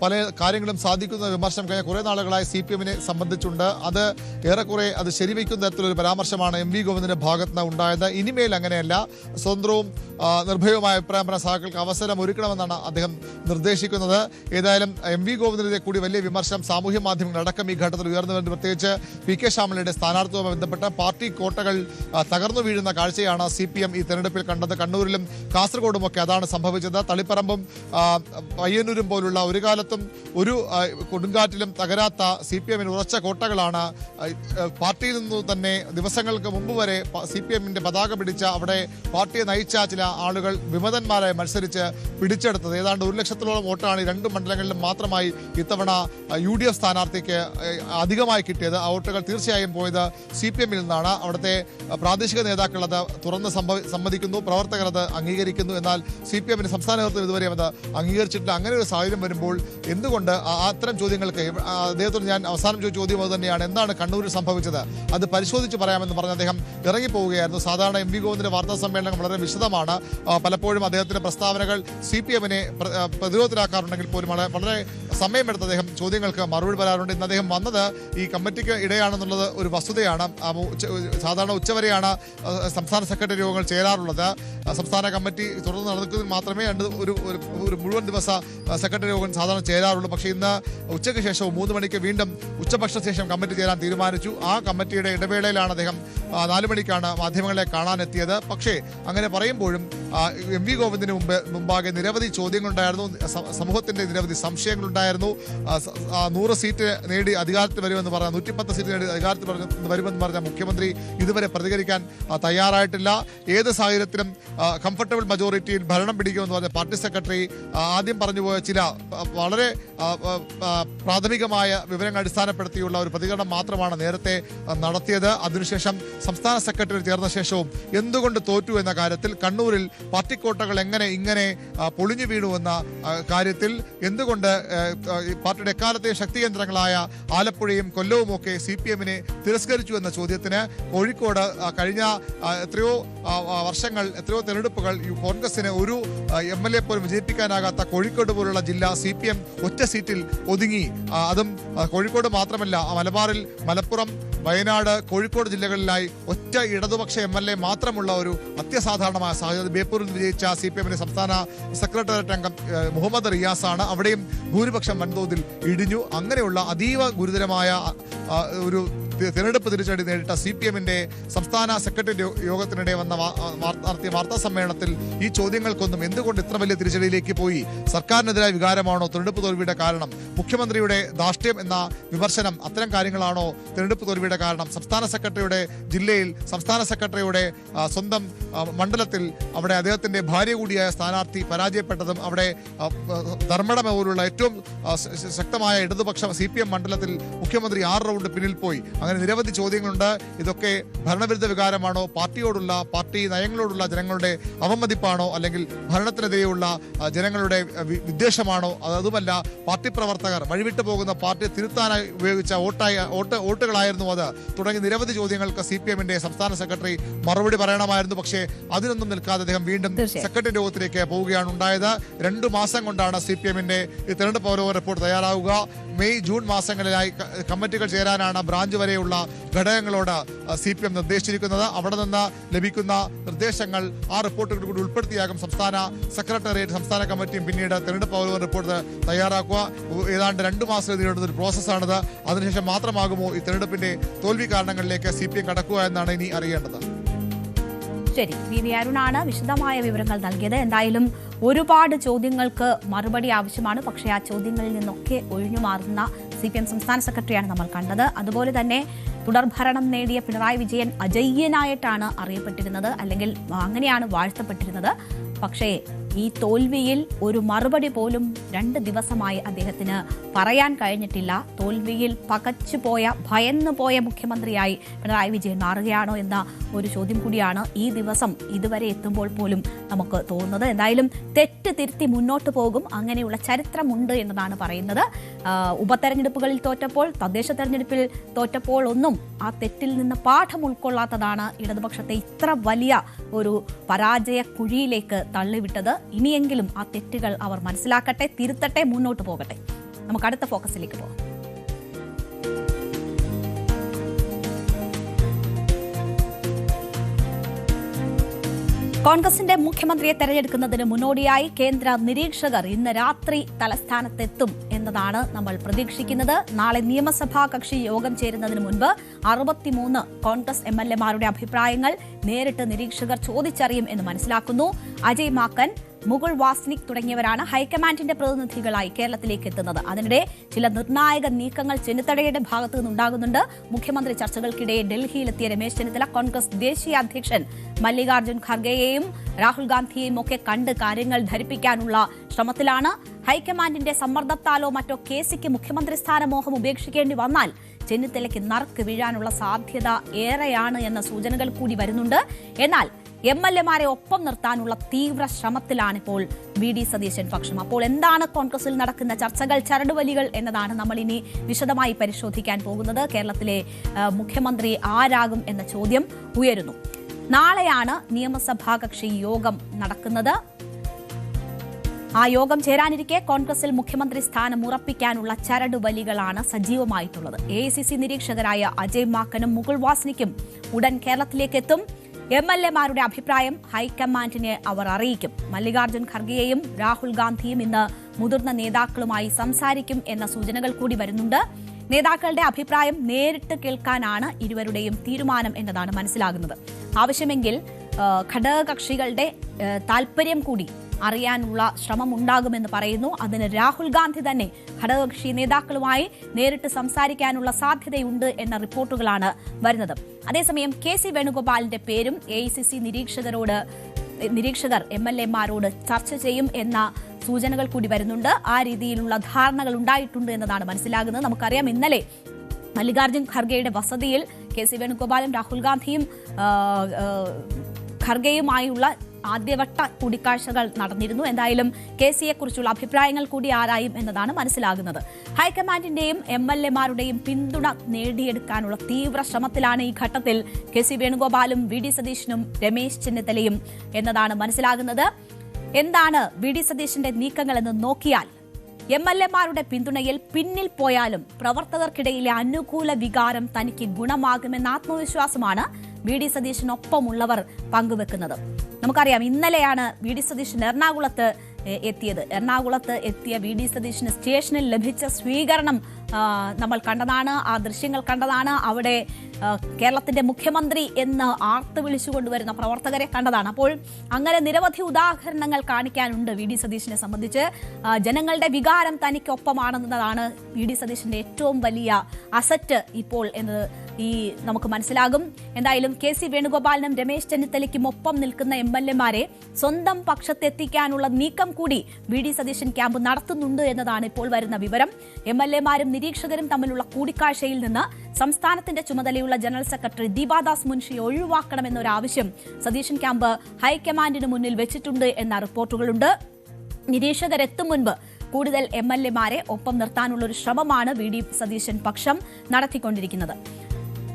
പല കാര്യങ്ങളും സാധിക്കുന്ന വിമർശനം കഴിഞ്ഞ കുറേ നാളുകളായി CPMനെ സംബന്ധിച്ചുണ്ട്. അത് ഏറെക്കുറെ അത് ശരിവയ്ക്കുന്ന തരത്തിലൊരു പരാമർശമാണ് MV ഗോവിന്ദന്റെ ഭാഗത്ത് നിന്ന് ഉണ്ടായത്. ഇനിമേൽ അങ്ങനെയല്ല, സ്വതന്ത്രവും നിർഭയവുമായ അഭിപ്രായം പറയാൻ സഹാക്കൾക്ക് അവസരം ഒരുക്കണമെന്നാണ് അദ്ദേഹം നിർദ്ദേശിക്കുന്നത്. ഏതായാലും MV ഗോവിന്ദനെതിരെ കൂടി വലിയ വിമർശനം സാമൂഹ്യ മാധ്യമങ്ങളടക്കം ഈ ഘട്ടത്തിൽ ഉയർന്നു വരുന്നത്. പ്രത്യേകിച്ച് PK ശ്യാമളയുടെ സ്ഥാനാർത്ഥിയുമായി ബന്ധപ്പെട്ട പാർട്ടി കോട്ടകൾ തകർന്നു വീഴുന്ന കാഴ്ചയാണ് CPM ഈ തെരഞ്ഞെടുപ്പിൽ കണ്ടത്. കണ്ണൂരിലും കാസർഗോഡുമൊക്കെ അതാണ് സംഭവിച്ചത്. തളിപ്പറമ്പും പയ്യന്നൂരും പോലുള്ള ഒരു കാലത്തും ഒരു കൊടുങ്കാറ്റിലും തകരാത്ത CPMന് ഉറച്ച കോട്ടകളാണ് പാർട്ടിയിൽ നിന്ന് തന്നെ ദിവസങ്ങൾക്ക് മുമ്പ് വരെ CPMന്റെ പതാക പിടിച്ച അവിടെ പാർട്ടിയെ നയിച്ച ചില ആളുകൾ വിമതന്മാരായി മത്സരിച്ച് പിടിച്ചെടുത്തത്. ഏതാണ്ട് 1 ലക്ഷത്തോളം വോട്ടാണ് ഈ 2 മണ്ഡലങ്ങളിലും മാത്രമായി ഇത്തവണ UDF സ്ഥാനാർത്ഥിക്ക് അധികമായി കിട്ടിയത്. ആ വോട്ടുകൾ തീർച്ചയായും പോയത് CPMൽ നിന്നാണ്. അവിടുത്തെ പ്രാദേശിക നേതാക്കൾ അത് തുറന്ന് സമ്മതിക്കുന്നു, പ്രവർത്തകർ അത് അംഗീകരിക്കുന്നു. എന്നാൽ CPMന്റെ സംസ്ഥാന നേതൃത്വം ഇതുവരെയും അത് അംഗീകരിച്ചിട്ടില്ല. അങ്ങനെ ഒരു സാഹചര്യം വരുമ്പോൾ എന്തുകൊണ്ട് അത്തരം ചോദ്യങ്ങൾക്ക് അദ്ദേഹത്തോട് ഞാൻ അവസാനം ചോദിച്ച ചോദ്യം അത് തന്നെയാണ്, എന്താണ് കണ്ണൂരിൽ സംഭവിച്ചത്, അത് പരിശോധിച്ച് പറയാമെന്ന് പറഞ്ഞ് അദ്ദേഹം ഇറങ്ങിപ്പോവുകയായിരുന്നു. സാധാരണ MV ഗോവിന്ദന്റെ വാർത്താ സമ്മേളനം വളരെ വിശദമാണ്. പലപ്പോഴും അദ്ദേഹത്തിന്റെ പ്രസ്താവനകൾ CPMനെ പ്രതിരോധത്തിലാക്കാറുണ്ടെങ്കിൽ പോലും വളരെ സമയമെടുത്ത് അദ്ദേഹം ചോദ്യങ്ങൾക്ക് മറുപടി പറയാറുണ്ട്. ഇന്ന് അദ്ദേഹം വന്നത് ഈ കമ്മിറ്റിക്ക് ഇടയാണെന്നുള്ളത് ഒരു വസ്തുതയാണ്. സാധാരണ ഉച്ചവരെയാണ് സംസ്ഥാന സെക്രട്ടറി യോഗങ്ങൾ ചേരാറുള്ളത്. സംസ്ഥാന കമ്മിറ്റി തുടർന്ന് നടക്കുന്നതിൽ മാത്രമേ ഒരു മുഴുവൻ ദിവസ സെക്രട്ടറി യോഗം സാധാരണ ചേരാറുള്ളൂ. പക്ഷേ ഇന്ന് ഉച്ചയ്ക്ക് ശേഷവും 3 മണിക്ക് വീണ്ടും ഉച്ചഭക്ഷണ ശേഷം കമ്മിറ്റി ചേരാൻ തീരുമാനിച്ചു. ആ കമ്മിറ്റിയുടെ ഇടവേളയിലാണ് അദ്ദേഹം 4 മണിക്കാണ് മാധ്യമങ്ങളെ കാണാനെത്തിയത്. പക്ഷേ അങ്ങനെ പറയുമ്പോഴും MV ഗോവിന്ദന് മുമ്പാകെ നിരവധി ചോദ്യങ്ങളുണ്ടായിരുന്നു, സമൂഹത്തിന്റെ നിരവധി സംശയങ്ങളുണ്ടായിരുന്നു. 100 സീറ്റ് നേടി അധികാരത്തിൽ വരുമെന്ന് പറഞ്ഞ 110 സീറ്റ് നേടി അധികാരത്തിൽ വരുമെന്ന് പറഞ്ഞ മുഖ്യമന്ത്രി ഇതുവരെ പ്രതികരിക്കാൻ തയ്യാറായിട്ടില്ല. ഏത് സാഹചര്യത്തിലും കംഫർട്ടബിൾ മജോറിറ്റിയിൽ ഭരണം പിടിക്കുമെന്ന് പറഞ്ഞ പാർട്ടി സെക്രട്ടറി ആദ്യം പറഞ്ഞുപോയ ചില വളരെ പ്രാഥമികമായ വിവരങ്ങൾ അടിസ്ഥാനപ്പെടുത്തിയുള്ള ഒരു പ്രതികരണം മാത്രമാണ് നേരത്തെ നടത്തിയത്. അതിനുശേഷം സംസ്ഥാന സെക്രട്ടറി ചേർന്ന ശേഷവും എന്തുകൊണ്ട് തോറ്റു എന്ന കാര്യത്തിൽ കണ്ണൂരിൽ പാർട്ടിക്കോട്ടകൾ എങ്ങനെ ഇങ്ങനെ പൊളിഞ്ഞു വീണുവെന്ന കാര്യത്തിൽ എന്തുകൊണ്ട് പാർട്ടിയുടെ എക്കാലത്തെ ശക്തി കേന്ദ്രങ്ങളായ ആലപ്പുഴയും കൊല്ലവും ഒക്കെ CPM-നെ തിരസ്കരിച്ചു എന്ന ചോദ്യത്തിന് കോഴിക്കോട് കഴിഞ്ഞ എത്രയോ വർഷങ്ങൾ എത്രയോ തെരഞ്ഞെടുപ്പുകൾ കോൺഗ്രസിന് ഒരു MLA പോലും വിജയിപ്പിക്കാനാകാത്ത കോഴിക്കോട് പോലുള്ള ജില്ല CPM ഒറ്റ സീറ്റിൽ ഒതുങ്ങി. അതും കോഴിക്കോട് മാത്രമല്ല, മലബാറിൽ മലപ്പുറം, വയനാട്, കോഴിക്കോട് ജില്ലകളിലായി ഒറ്റ ഇടതുപക്ഷ MLA മാത്രമുള്ള ഒരു അത്യസാധാരണമായ സാഹചര്യം. ബേപ്പൂരിൽ വിജയിച്ച CPM-ന്റെ സംസ്ഥാന സെക്രട്ടേറിയറ്റ് അംഗം മുഹമ്മദ് റിയാസാണ്. അവിടെയും ഭൂരിപക്ഷം വൻതോതിൽ ഇടിഞ്ഞു. അങ്ങനെയുള്ള അതീവ ഗുരുതരമായ ഒരു തിരഞ്ഞെടുപ്പ് തിരിച്ചടി നേരിട്ട CPM-ന്റെ സംസ്ഥാന സെക്രട്ടറി യോഗത്തിനിടെ നടത്തിയ വാർത്താ സമ്മേളനത്തിൽ ഈ ചോദ്യങ്ങൾക്കൊന്നും എന്തുകൊണ്ട് ഇത്ര വലിയ തിരിച്ചടിയിലേക്ക് പോയി, സർക്കാരിനെതിരായ വികാരമാണോ തിരഞ്ഞെടുപ്പ് തോൽവിയുടെ കാരണം, മുഖ്യമന്ത്രിയുടെ ധാർഷ്ട്യം എന്ന വിമർശനം, അത്തരം കാര്യങ്ങളാണോ തിരഞ്ഞെടുപ്പ് തോൽവിയുടെ കാരണം, സംസ്ഥാന സെക്രട്ടറിയുടെ ജില്ലയിൽ സംസ്ഥാന സെക്രട്ടറിയുടെ സ്വന്തം മണ്ഡലത്തിൽ അവിടെ അദ്ദേഹത്തിന്റെ ഭാര്യ കൂടിയായ സ്ഥാനാർത്ഥി പരാജയപ്പെട്ടതും, അവിടെ ധർമ്മടമ പോലുള്ള ഏറ്റവും ശക്തമായ ഇടതുപക്ഷ CPM മണ്ഡലത്തിൽ മുഖ്യമന്ത്രി 6 റൗണ്ട് പിന്നിൽ പോയി. അങ്ങനെ നിരവധി ചോദ്യങ്ങളുണ്ട്. ഇതൊക്കെ ഭരണവിരുദ്ധ വികാരമാണോ, പാർട്ടി നയങ്ങളോടുള്ള ജനങ്ങളുടെ അവമതിപ്പാണോ, അല്ലെങ്കിൽ ഭരണത്തിനെതിരെയുള്ള ജനങ്ങളുടെ വിദ്വേഷമാണോ, അതുമല്ല പാർട്ടി പ്രവർത്തകർ വഴിവിട്ടു പോകുന്ന പാർട്ടിയെ തിരുത്താനായി ഉപയോഗിച്ച വോട്ടുകളായിരുന്നു അത് തുടങ്ങി നിരവധി ചോദ്യങ്ങൾക്ക് CPM-ന്റെ സംസ്ഥാന സെക്രട്ടറി മറുപടി പറയണമായിരുന്നു. പക്ഷേ അതിനൊന്നും നിൽക്കാതെ അദ്ദേഹം വീണ്ടും സെക്രട്ടറി യോഗത്തിലേക്ക് പോവുകയാണ് ഉണ്ടായത്. 2 മാസം കൊണ്ടാണ് CPM-ന്റെ ഈ തെരഞ്ഞെടുപ്പ് പൗരവ റിപ്പോർട്ട് തയ്യാറാവുക. മെയ് ജൂൺ മാസങ്ങളിലായി കമ്മിറ്റികൾ ചേരാനാണ് ബ്രാഞ്ച് വരെയുള്ള ഘടകങ്ങളോട് CPM നിർദ്ദേശിച്ചിരിക്കുന്നത്. അവിടെ നിന്ന് ലഭിക്കുന്ന നിർദ്ദേശങ്ങൾ ആ റിപ്പോർട്ടുകൾ കൂടി ഉൾപ്പെടുത്തിയാകും സംസ്ഥാന സെക്രട്ടേറിയറ്റ്, സംസ്ഥാന കമ്മിറ്റിയും പിന്നീട് തെരഞ്ഞെടുപ്പ് പൗരവ റിപ്പോർട്ട് തയ്യാറാക്കുക. ഏതാണ്ട് 2 മാസം നീളുന്ന ഒരു പ്രോസസ്സാണിത്. അതിനുശേഷം മാത്രമാകുമോ ഈ തെരഞ്ഞെടുപ്പിന്റെ തോൽവി കാരണങ്ങളിലേക്ക് CPM കടക്കുക എന്നാണ് ഇനി അറിയേണ്ടത്. ശരി, വി അരുണാണ് വിശദമായ വിവരങ്ങൾ നൽകിയത്. എന്തായാലും ഒരുപാട് ചോദ്യങ്ങൾക്ക് മറുപടി ആവശ്യമാണ്. പക്ഷേ ആ ചോദ്യങ്ങളിൽ നിന്നൊക്കെ ഒഴിഞ്ഞു മാറുന്ന CPM സംസ്ഥാന സെക്രട്ടറിയാണ് നമ്മൾ കണ്ടത്. അതുപോലെ തന്നെ തുടർഭരണം നേടിയ പിണറായി വിജയൻ അജയ്യനായിട്ടാണ് അറിയപ്പെട്ടിരുന്നത്, അല്ലെങ്കിൽ അങ്ങനെയാണ് വാഴ്ത്തപ്പെട്ടിരുന്നത്. പക്ഷേ ഈ തോൽവിയിൽ ഒരു മറുപടി പോലും 2 ദിവസമായി അദ്ദേഹത്തിന് പറയാൻ കഴിഞ്ഞിട്ടില്ല. തോൽവിയിൽ പകച്ചുപോയ, ഭയന്നുപോയ മുഖ്യമന്ത്രിയായി പിണറായി വിജയൻ മാറുകയാണോ എന്ന ഒരു ചോദ്യം കൂടിയാണ് ഈ ദിവസം ഇതുവരെ എത്തുമ്പോൾ പോലും നമുക്ക് തോന്നുന്നത്. എന്തായാലും തെറ്റ് തിരുത്തി മുന്നോട്ട് പോകും, അങ്ങനെയുള്ള ചരിത്രമുണ്ട് എന്നതാണ് പറയുന്നത്. ഉപതെരഞ്ഞെടുപ്പുകളിൽ തോറ്റപ്പോൾ, തദ്ദേശ തെരഞ്ഞെടുപ്പിൽ തോറ്റപ്പോൾ ഒന്നും ആ തെറ്റിൽ നിന്ന് പാഠം ഉൾക്കൊള്ളാത്തതാണ് ഇടതുപക്ഷത്തെ ഇത്ര വലിയ ഒരു പരാജയ കുഴിയിലേക്ക് തള്ളിവിട്ടത്. ഇനിയെങ്കിലും ആ തെറ്റുകൾ അവർ മനസ്സിലാക്കട്ടെ, തിരുത്തട്ടെ, മുന്നോട്ട് പോകട്ടെ. നമുക്ക് അടുത്ത ഫോക്കസിലേക്ക് പോകാം. കോൺഗ്രസിന്റെ മുഖ്യമന്ത്രിയെ തെരഞ്ഞെടുക്കുന്നതിന് മുന്നോടിയായി കേന്ദ്ര നിരീക്ഷകർ ഇന്ന് രാത്രി തലസ്ഥാനത്തെത്തും എന്നതാണ് നമ്മൾ പ്രതീക്ഷിക്കുന്നത്. നാളെ നിയമസഭാ കക്ഷി യോഗം ചേരുന്നതിന് മുൻപ് 63 കോൺഗ്രസ് MLA-മാരുടെ അഭിപ്രായങ്ങൾ നേരിട്ട് നിരീക്ഷകർ ചോദിച്ചറിയും എന്ന് മനസ്സിലാക്കുന്നു. അജയ് മാക്കൻ, മുകുൾ വാസ്നിക് തുടങ്ങിയവരാണ് ഹൈക്കമാൻഡിന്റെ പ്രതിനിധികളായി കേരളത്തിലേക്ക് എത്തുന്നത്. അതിനിടെ ചില നിർണായക നീക്കങ്ങൾ ചെന്നിത്തലയുടെ ഭാഗത്തു നിന്നുണ്ടാകുന്നുണ്ട്. മുഖ്യമന്ത്രി ചർച്ചകൾക്കിടെ ഡൽഹിയിലെത്തിയ രമേശ് ചെന്നിത്തല കോൺഗ്രസ് ദേശീയ അധ്യക്ഷൻ മല്ലികാർജ്ജുൻ ഖർഗെയെയും രാഹുൽ ഗാന്ധിയെയും ഒക്കെ കണ്ട് കാര്യങ്ങൾ ധരിപ്പിക്കാനുള്ള ശ്രമത്തിലാണ്. ഹൈക്കമാൻഡിന്റെ സമ്മർദ്ദത്താലോ മറ്റോ കേസിക്ക് മുഖ്യമന്ത്രി സ്ഥാനമോഹം ഉപേക്ഷിക്കേണ്ടി വന്നാൽ ചെന്നിത്തലയ്ക്ക് നറുക്ക് വീഴാനുള്ള സാധ്യത ഏറെയാണ് എന്ന സൂചനകൾ കൂടി വരുന്നുണ്ട്. എന്നാൽ MLA-മാരെ ഒപ്പം നിർത്താനുള്ള തീവ്ര ശ്രമത്തിലാണിപ്പോൾ VD സതീശൻ പക്ഷം. അപ്പോൾ എന്താണ് കോൺഗ്രസിൽ നടക്കുന്ന ചർച്ചകൾ, ചരടുവലികൾ എന്നതാണ് നമ്മൾ ഇനി വിശദമായി പരിശോധിക്കാൻ പോകുന്നത്. കേരളത്തിലെ മുഖ്യമന്ത്രി ആരാകും എന്ന ചോദ്യം ഉയരുന്നു. നാളെയാണ് നിയമസഭാ കക്ഷി യോഗം നടക്കുന്നത്. ആ യോഗം ചേരാനിരിക്കെ കോൺഗ്രസിൽ മുഖ്യമന്ത്രി സ്ഥാനം ഉറപ്പിക്കാനുള്ള ചരടുവലികളാണ് സജീവമായിട്ടുള്ളത്. AICC നിരീക്ഷകരായ അജയ് മാക്കനും മുകുൾ വാസ്നിക്കും ഉടൻ കേരളത്തിലേക്ക് എത്തും. MLA-മാരുടെ അഭിപ്രായം ഹൈക്കമാൻഡിനെ അവർ അറിയിക്കും. മല്ലികാർജ്ജുൻ ഖർഗെയും രാഹുൽ ഗാന്ധിയും ഇന്ന് മുതിർന്ന നേതാക്കളുമായി സംസാരിക്കും എന്ന സൂചനകൾ കൂടി വരുന്നുണ്ട്. നേതാക്കളുടെ അഭിപ്രായം നേരിട്ട് കേൾക്കാനാണ് ഇരുവരുടെയും തീരുമാനം എന്നതാണ് മനസ്സിലാകുന്നത്. ആവശ്യമെങ്കിൽ ഘടകകക്ഷികളുടെ താൽപര്യം കൂടി അറിയാനുള്ള ശ്രമം ഉണ്ടാകുമെന്ന് പറയുന്നു. അതിന് രാഹുൽ ഗാന്ധി തന്നെ ഘടകകക്ഷി നേതാക്കളുമായി നേരിട്ട് സംസാരിക്കാനുള്ള സാധ്യതയുണ്ട് എന്ന റിപ്പോർട്ടുകളാണ് വരുന്നത്. അതേസമയം KC വേണുഗോപാലിന്റെ പേരും AICC നിരീക്ഷകർ MLA-മാരോട് ചർച്ച ചെയ്യും എന്ന സൂചനകൾ കൂടി വരുന്നുണ്ട്. ആ രീതിയിലുള്ള ധാരണകൾ ഉണ്ടായിട്ടുണ്ട് എന്നതാണ് മനസ്സിലാകുന്നത്. നമുക്കറിയാം, ഇന്നലെ മല്ലികാർജ്ജുൻ ഖർഗെയുടെ വസതിയിൽ KC വേണുഗോപാലും രാഹുൽ ഗാന്ധിയും ഖർഗെയുമായുള്ള ആദ്യവട്ട കൂടിക്കാഴ്ചകൾ നടന്നിരുന്നു. എന്തായാലും KC യെക്കുറിച്ചുള്ള അഭിപ്രായങ്ങൾ കൂടി ആരായും എന്നതാണ് മനസ്സിലാകുന്നത്. ഹൈക്കമാൻഡിന്റെയും MLA-മാരുടെയും പിന്തുണ നേടിയെടുക്കാനുള്ള തീവ്ര ശ്രമത്തിലാണ് ഈ ഘട്ടത്തിൽ KC വേണുഗോപാലും VD സതീശനും രമേശ് ചെന്നിത്തലയും എന്നതാണ് മനസ്സിലാകുന്നത്. എന്താണ് VD സതീശന്റെ നീക്കങ്ങളെന്ന് നോക്കിയാൽ MLA-മാരുടെ പിന്തുണയിൽ പിന്നിൽ പോയാലും പ്രവർത്തകർക്കിടയിലെ അനുകൂല വികാരം തനിക്ക് ഗുണമാകുമെന്ന ആത്മവിശ്വാസമാണ് VD സതീശനൊപ്പമുള്ളവർ പങ്കുവെക്കുന്നത്. നമുക്കറിയാം, ഇന്നലെയാണ് VD സതീശൻ എറണാകുളത്ത് എത്തിയത്. എറണാകുളത്ത് എത്തിയ VD സതീശന് സ്റ്റേഷനിൽ ലഭിച്ച സ്വീകരണം നമ്മൾ കണ്ടതാണ്, ആ ദൃശ്യങ്ങൾ കണ്ടതാണ്. അവിടെ കേരളത്തിന്റെ മുഖ്യമന്ത്രി എന്ന് ആർത്ത് വിളിച്ചുകൊണ്ടുവരുന്ന പ്രവർത്തകരെ കണ്ടതാണ്. അപ്പോൾ അങ്ങനെ നിരവധി ഉദാഹരണങ്ങൾ കാണിക്കാനുണ്ട് VD സതീശനെ സംബന്ധിച്ച്. ജനങ്ങളുടെ വികാരം തനിക്കൊപ്പമാണെന്നതാണ് VD സതീശന്റെ ഏറ്റവും വലിയ അസറ്റ് ഇപ്പോൾ എന്ന് നമുക്ക് മനസ്സിലാകും. എന്തായാലും KC വേണുഗോപാലിനും രമേശ് ചെന്നിത്തലയ്ക്കും ഒപ്പം നിൽക്കുന്ന MLA-മാരെ സ്വന്തം പക്ഷത്തെത്തിക്കാനുള്ള നീക്കം കൂടി VD സതീശൻ ക്യാമ്പ് നടത്തുന്നുണ്ട് എന്നതാണ് ഇപ്പോൾ വരുന്ന വിവരം. MLA-മാരും നിരീക്ഷകരും തമ്മിലുള്ള കൂടിക്കാഴ്ചയിൽ നിന്ന് സംസ്ഥാനത്തിന്റെ ചുമതലയുള്ള ജനറൽ സെക്രട്ടറി ദീപാദാസ് മുൻഷിയെ ഒഴിവാക്കണമെന്നൊരാവശ്യം സതീശൻ ക്യാമ്പ് ഹൈക്കമാൻഡിന് മുന്നിൽ വെച്ചിട്ടുണ്ട് എന്ന റിപ്പോർട്ടുകളുണ്ട്. നിരീക്ഷകരെത്തും മുൻപ് കൂടുതൽ MLA-മാരെ ഒപ്പം നിർത്താനുള്ള ഒരു ശ്രമമാണ് VD സതീശൻ പക്ഷം നടത്തിക്കൊണ്ടിരിക്കുന്നത്.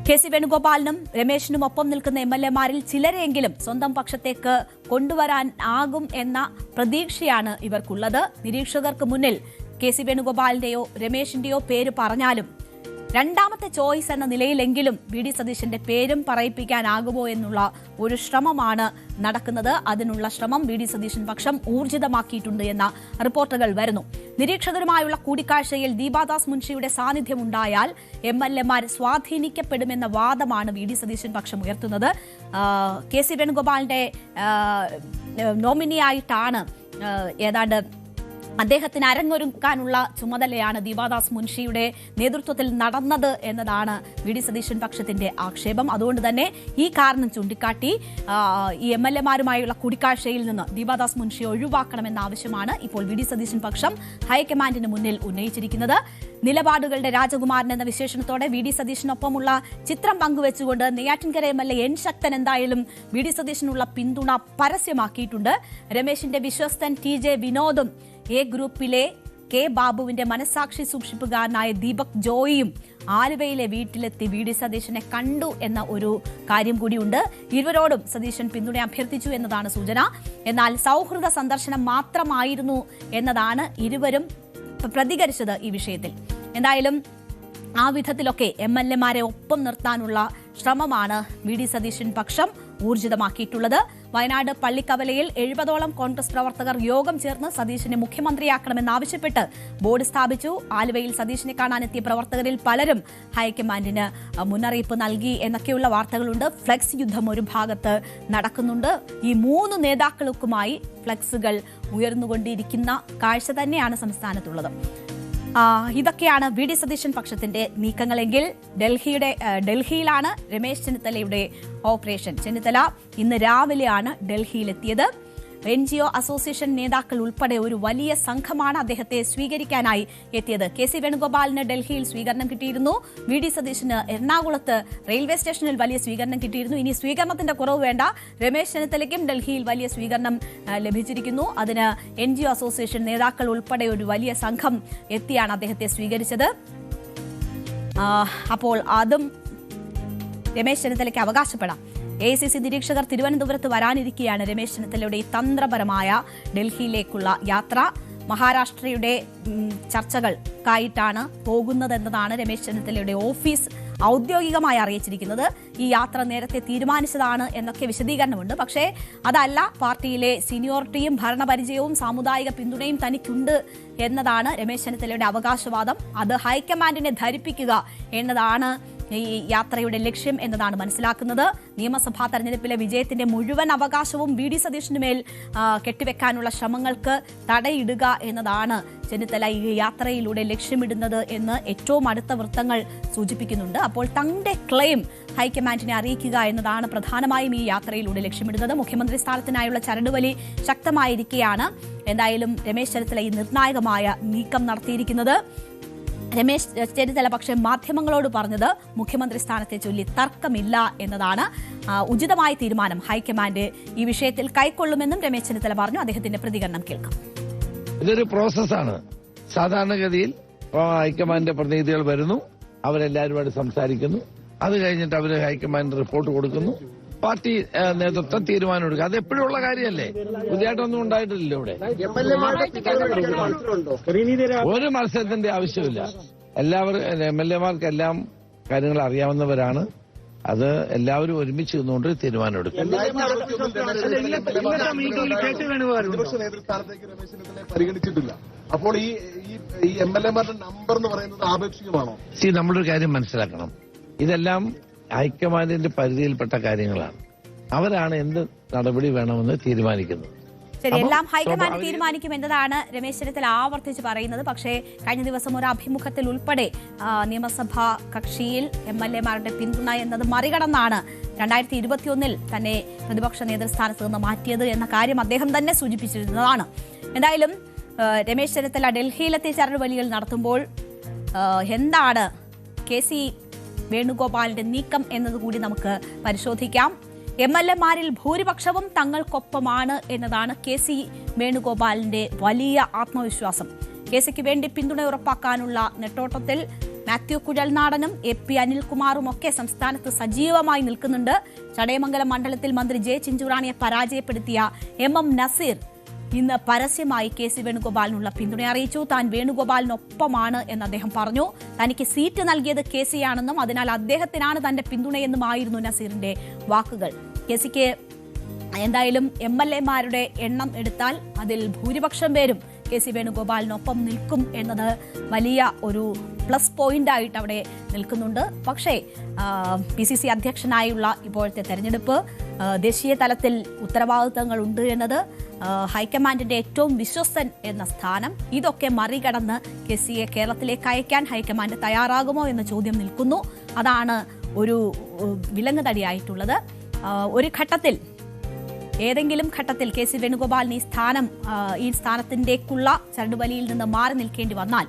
KC വേണുഗോപാലിനും രമേശിനും ഒപ്പം നിൽക്കുന്ന MLA-മാരിൽ ചിലരെങ്കിലും സ്വന്തം പക്ഷത്തേക്ക് കൊണ്ടുവരാൻ ആകും എന്ന പ്രതീക്ഷയാണ് ഇവർക്കുള്ളത്. നിരീക്ഷകർക്ക് മുന്നിൽ KC വേണുഗോപാലിന്റെയോ രമേശിന്റെയോ പേര് പറഞ്ഞാലും രണ്ടാമത്തെ ചോയ്സ് എന്ന നിലയിലെങ്കിലും VD സതീശന്റെ പേരും പറയിപ്പിക്കാനാകുമോ എന്നുള്ള ഒരു ശ്രമമാണ് നടക്കുന്നത്. അതിനുള്ള ശ്രമം VD സതീശൻ പക്ഷം ഊർജിതമാക്കിയിട്ടുണ്ട് എന്ന റിപ്പോർട്ടുകൾ വരുന്നു. നിരീക്ഷകരുമായുള്ള കൂടിക്കാഴ്ചയിൽ ദീപാദാസ് മുൻഷിയുടെ സാന്നിധ്യമുണ്ടായാൽ MLA-മാർ സ്വാധീനിക്കപ്പെടുമെന്ന വാദമാണ് VD സതീശൻ പക്ഷം ഉയർത്തുന്നത്. KC വേണുഗോപാലിന്റെ നോമിനിയായിട്ടാണ് ഏതാണ്ട് അദ്ദേഹത്തിന് അരങ്ങൊരുക്കാനുള്ള ചുമതലയാണ് ദീപാദാസ് മുൻഷിയുടെ നേതൃത്വത്തിൽ നടന്നത് എന്നതാണ് VD സതീശൻ പക്ഷത്തിന്റെ ആക്ഷേപം. അതുകൊണ്ട് തന്നെ ഈ കാരണം ചൂണ്ടിക്കാട്ടി ഈ MLA-മാരുമായുള്ള കൂടിക്കാഴ്ചയിൽ നിന്ന് ദീപാദാസ് മുൻഷിയെ ഒഴിവാക്കണമെന്ന ആവശ്യമാണ് ഇപ്പോൾ VD സതീശൻ പക്ഷം ഹൈക്കമാൻഡിന് മുന്നിൽ ഉന്നയിച്ചിരിക്കുന്നത്. നിലപാടുകളുടെ രാജകുമാരൻ എന്ന വിശേഷണത്തോടെ VD സതീശനൊപ്പമുള്ള ചിത്രം പങ്കുവെച്ചുകൊണ്ട് നെയ്യാറ്റിൻകര MLA N ശക്തൻ എന്തായാലും VD സതീശനുള്ള പിന്തുണ പരസ്യമാക്കിയിട്ടുണ്ട്. രമേശിന്റെ വിശ്വസ്തൻ TJ വിനോദും A ഗ്രൂപ്പിലെ K ബാബുവിന്റെ മനസാക്ഷി സൂക്ഷിപ്പുകാരനായ ദീപക് ജോയിയും ആലുവയിലെ വീട്ടിലെത്തി VD സതീശനെ കണ്ടു എന്ന ഒരു കാര്യം കൂടിയുണ്ട്. ഇരുവരോടും സതീശൻ പിന്തുണ അഭ്യർത്ഥിച്ചു എന്നതാണ് സൂചന. എന്നാൽ സൗഹൃദ സന്ദർശനം മാത്രമായിരുന്നു എന്നതാണ് ഇരുവരും പ്രതികരിച്ചത് ഈ വിഷയത്തിൽ. എന്തായാലും ആ വിധത്തിലൊക്കെ MLA-മാരെ ഒപ്പം നിർത്താനുള്ള ശ്രമമാണ് VD സതീശൻ പക്ഷം ഊർജിതമാക്കിയിട്ടുള്ളത്. വയനാട് പള്ളിക്കവലയിൽ 70ഓളം കോൺഗ്രസ് പ്രവർത്തകർ യോഗം ചേർന്ന് സതീശനെ മുഖ്യമന്ത്രിയാക്കണമെന്നാവശ്യപ്പെട്ട് ബോർഡ് സ്ഥാപിച്ചു. ആലുവയിൽ സതീശനെ കാണാനെത്തിയ പ്രവർത്തകരിൽ പലരും ഹൈക്കമാൻഡിന് മുന്നറിയിപ്പ് നൽകി എന്നൊക്കെയുള്ള വാർത്തകളുണ്ട്. ഫ്ലെക്സ് യുദ്ധം ഒരു ഭാഗത്ത് നടക്കുന്നുണ്ട്. ഈ 3 നേതാക്കൾക്കുമായി ഫ്ലെക്സുകൾ ഉയർന്നുകൊണ്ടിരിക്കുന്ന കാഴ്ച തന്നെയാണ് സംസ്ഥാനത്തുള്ളത്. ഇതൊക്കെയാണ് VD സതീശൻ പക്ഷത്തിന്റെ നീക്കങ്ങളെങ്കിൽ ഡൽഹിയിലാണ് രമേശ് ചെന്നിത്തലയുടെ ഓപ്പറേഷൻ. ചെന്നിത്തല ഇന്ന് രാവിലെയാണ് ഡൽഹിയിലെത്തിയത്. NGO അസോസിയേഷൻ നേതാക്കൾ ഉൾപ്പെടെ ഒരു വലിയ സംഘമാണ് അദ്ദേഹത്തെ സ്വീകരിക്കാനായി എത്തിയത്. KC വേണുഗോപാലിന് ഡൽഹിയിൽ സ്വീകരണം കിട്ടിയിരുന്നു. VD സതീശന് എറണാകുളത്ത് റെയിൽവേ സ്റ്റേഷനിൽ വലിയ സ്വീകരണം കിട്ടിയിരുന്നു. ഇനി സ്വീകരണത്തിന്റെ കുറവ് വേണ്ട, രമേശ് ചെന്നിത്തലയ്ക്കും ഡൽഹിയിൽ വലിയ സ്വീകരണം ലഭിച്ചിരിക്കുന്നു. അതിന് NGO അസോസിയേഷൻ നേതാക്കൾ ഉൾപ്പെടെ ഒരു വലിയ സംഘം എത്തിയാണ് അദ്ദേഹത്തെ സ്വീകരിച്ചത്. അപ്പോൾ അതും രമേശ് ചെന്നിത്തലയ്ക്ക് അവകാശപ്പെടാം. AICC നിരീക്ഷകർ തിരുവനന്തപുരത്ത് വരാനിരിക്കെയാണ് രമേശ് ചെന്നിത്തലയുടെ തന്ത്രപരമായ ഡൽഹിയിലേക്കുള്ള യാത്ര. മഹാരാഷ്ട്രയുടെ ചർച്ചകൾക്കായിട്ടാണ് പോകുന്നതെന്നതാണ് രമേശ് ചെന്നിത്തലയുടെ ഓഫീസ് ഔദ്യോഗികമായി അറിയിച്ചിരിക്കുന്നത്. ഈ യാത്ര നേരത്തെ തീരുമാനിച്ചതാണ് എന്നൊക്കെ വിശദീകരണമുണ്ട്. പക്ഷേ അതല്ല, പാർട്ടിയിലെ സീനിയോറിറ്റിയും ഭരണപരിചയവും സാമുദായിക പിന്തുണയും തനിക്കുണ്ട് എന്നതാണ് രമേശ് ചെന്നിത്തലയുടെ അവകാശവാദം. അത് ഹൈക്കമാൻഡിനെ ധരിപ്പിക്കുക എന്നതാണ് ഈ യാത്രയുടെ ലക്ഷ്യം എന്നതാണ് മനസ്സിലാക്കുന്നത്. നിയമസഭാ തെരഞ്ഞെടുപ്പിലെ വിജയത്തിന്റെ മുഴുവൻ അവകാശവും VD സതീശനുമേൽ കെട്ടിവെക്കാനുള്ള ശ്രമങ്ങൾക്ക് തടയിടുക എന്നതാണ് ചെന്നിത്തല ഈ യാത്രയിലൂടെ ലക്ഷ്യമിടുന്നത് എന്ന് ഏറ്റവും അടുത്ത വൃത്തങ്ങൾ സൂചിപ്പിക്കുന്നുണ്ട്. അപ്പോൾ തന്റെ ക്ലെയിം ഹൈക്കമാൻഡിനെ അറിയിക്കുക എന്നതാണ് പ്രധാനമായും ഈ യാത്രയിലൂടെ ലക്ഷ്യമിടുന്നത്. മുഖ്യമന്ത്രി സ്ഥാനത്തിനായുള്ള ചരടുവലി ശക്തമായിരിക്കെയാണ് എന്തായാലും രമേശ് ചെന്നിത്തല ഈ നിർണായകമായ നീക്കം നടത്തിയിരിക്കുന്നത്. രമേശ് ചെന്നിത്തല പക്ഷേ മാധ്യമങ്ങളോട് പറഞ്ഞത് മുഖ്യമന്ത്രി സ്ഥാനത്തെ ചൊല്ലി തർക്കമില്ല എന്നതാണ്. ഉചിതമായ തീരുമാനം ഹൈക്കമാൻഡ് ഈ വിഷയത്തിൽ കൈക്കൊള്ളുമെന്നും രമേശ് ചെന്നിത്തല പറഞ്ഞു. അദ്ദേഹത്തിന്റെ പ്രതികരണം കേൾക്കാം. ഇതൊരു പ്രോസസ്സാണ്. സാധാരണഗതിയിൽ ഹൈക്കമാൻഡിന്റെ പ്രതിനിധികൾ വരുന്നു, അവരെല്ലാവരുമായിട്ട് സംസാരിക്കുന്നു, അത് കഴിഞ്ഞിട്ട് അവർ ഹൈക്കമാൻഡ് റിപ്പോർട്ട് കൊടുക്കുന്നു, പാർട്ടി നേതൃത്വം തീരുമാനം എടുക്കുക. അത് എപ്പോഴും ഉള്ള കാര്യമല്ലേ, പുതിയതായിട്ടൊന്നും ഉണ്ടായിട്ടില്ലല്ലോ ഇവിടെ. ഒരു മത്സരത്തിന്റെ ആവശ്യമില്ല. എല്ലാവരും MLA-മാർക്ക് എല്ലാം കാര്യങ്ങൾ അറിയാവുന്നവരാണ്. അത് എല്ലാവരും ഒരുമിച്ച് നിന്നുകൊണ്ട് തീരുമാനം എടുക്കും. പരിഗണിച്ചിട്ടില്ല. അപ്പോൾ ഈ MLA-മാരുടെ നമ്പർ എന്ന് പറയുന്നത് ആപേക്ഷികമാണോ? നമ്മളൊരു കാര്യം മനസ്സിലാക്കണം, ഇതെല്ലാം ഹൈക്കമാൻഡിന്റെ പരിധിയിൽപ്പെട്ട കാര്യങ്ങളാണ്. അവരാണ് എന്ത് നടപടി വേണമെന്ന് തീരുമാനിക്കുന്നത്. ശരി, എല്ലാം ഹൈക്കമാൻഡ് തീരുമാനിക്കും എന്നതാണ് രമേശ് ചെന്നിത്തല ആവർത്തിച്ച് പറയുന്നത്. പക്ഷേ കഴിഞ്ഞ ദിവസം ഒരു അഭിമുഖത്തിൽ ഉൾപ്പെടെ നിയമസഭാ കക്ഷിയിൽ MLA-മാരുടെ പിന്തുണ എന്നത് മറികടന്നാണ് 2021 തന്നെ പ്രതിപക്ഷ നേതൃസ്ഥാനത്ത് നിന്ന് മാറ്റിയത് എന്ന കാര്യം അദ്ദേഹം തന്നെ സൂചിപ്പിച്ചിരുന്നതാണ്. എന്തായാലും രമേശ് ചെന്നിത്തല ഡൽഹിയിലെത്തി ചരടുവലികൾ നടത്തുമ്പോൾ എന്താണ് KC വേണുഗോപാലിന്റെ നീക്കം എന്നതുകൂടി നമുക്ക് പരിശോധിക്കാം. MLA-മാരിൽ ഭൂരിപക്ഷവും തങ്ങൾക്കൊപ്പമാണ് എന്നതാണ് KC വേണുഗോപാലിന്റെ വലിയ ആത്മവിശ്വാസം. KCക്ക് വേണ്ടി പിന്തുണ ഉറപ്പാക്കാനുള്ള നെട്ടോട്ടത്തിൽ മാത്യു കുഴൽനാടനും AP അനിൽകുമാറും ഒക്കെ സംസ്ഥാനത്ത് സജീവമായി നിൽക്കുന്നുണ്ട്. ചടയമംഗലം മണ്ഡലത്തിൽ മന്ത്രി ജെ ചിഞ്ചുറാണിയെ പരാജയപ്പെടുത്തിയ MM നസീർ ഇന്ന് പരസ്യമായി KC വേണുഗോപാലിനുള്ള പിന്തുണ അറിയിച്ചു. താൻ വേണുഗോപാലിനൊപ്പമാണ് എന്ന് അദ്ദേഹം പറഞ്ഞു. തനിക്ക് സീറ്റ് നൽകിയത് KC ആണെന്നും അതിനാൽ അദ്ദേഹത്തിനാണ് തന്റെ പിന്തുണയെന്നുമായിരുന്നു നസീറിന്റെ വാക്കുകൾ. KCക്ക് എന്തായാലും MLA-മാരുടെ എണ്ണം എടുത്താൽ അതിൽ ഭൂരിപക്ഷം പേരും KC വേണുഗോപാലിനൊപ്പം നിൽക്കും എന്നത് വലിയ ഒരു പ്ലസ് പോയിന്റ് ആയിട്ട് അവിടെ നിൽക്കുന്നുണ്ട്. പക്ഷേ PCC അധ്യക്ഷനായുള്ള ഇപ്പോഴത്തെ തെരഞ്ഞെടുപ്പ് ദേശീയ തലത്തിൽ ഉത്തരവാദിത്തങ്ങളുണ്ട് എന്നത്, ഹൈക്കമാൻഡിന്റെ ഏറ്റവും വിശ്വസ്തൻ എന്ന സ്ഥാനം, ഇതൊക്കെ മറികടന്ന് KCയെ കേരളത്തിലേക്ക് അയക്കാൻ ഹൈക്കമാൻഡ് തയ്യാറാകുമോ എന്ന ചോദ്യം നിൽക്കുന്നു. അതാണ് ഒരു വിലങ്ങുതടിയായിട്ടുള്ളത്. ഒരു ഘട്ടത്തിൽ, ഏതെങ്കിലും ഘട്ടത്തിൽ KC വേണുഗോപാലിന് ഈ സ്ഥാനത്തിന്റേക്കുള്ള ചരടുവലിയിൽ നിന്ന് മാറി നിൽക്കേണ്ടി വന്നാൽ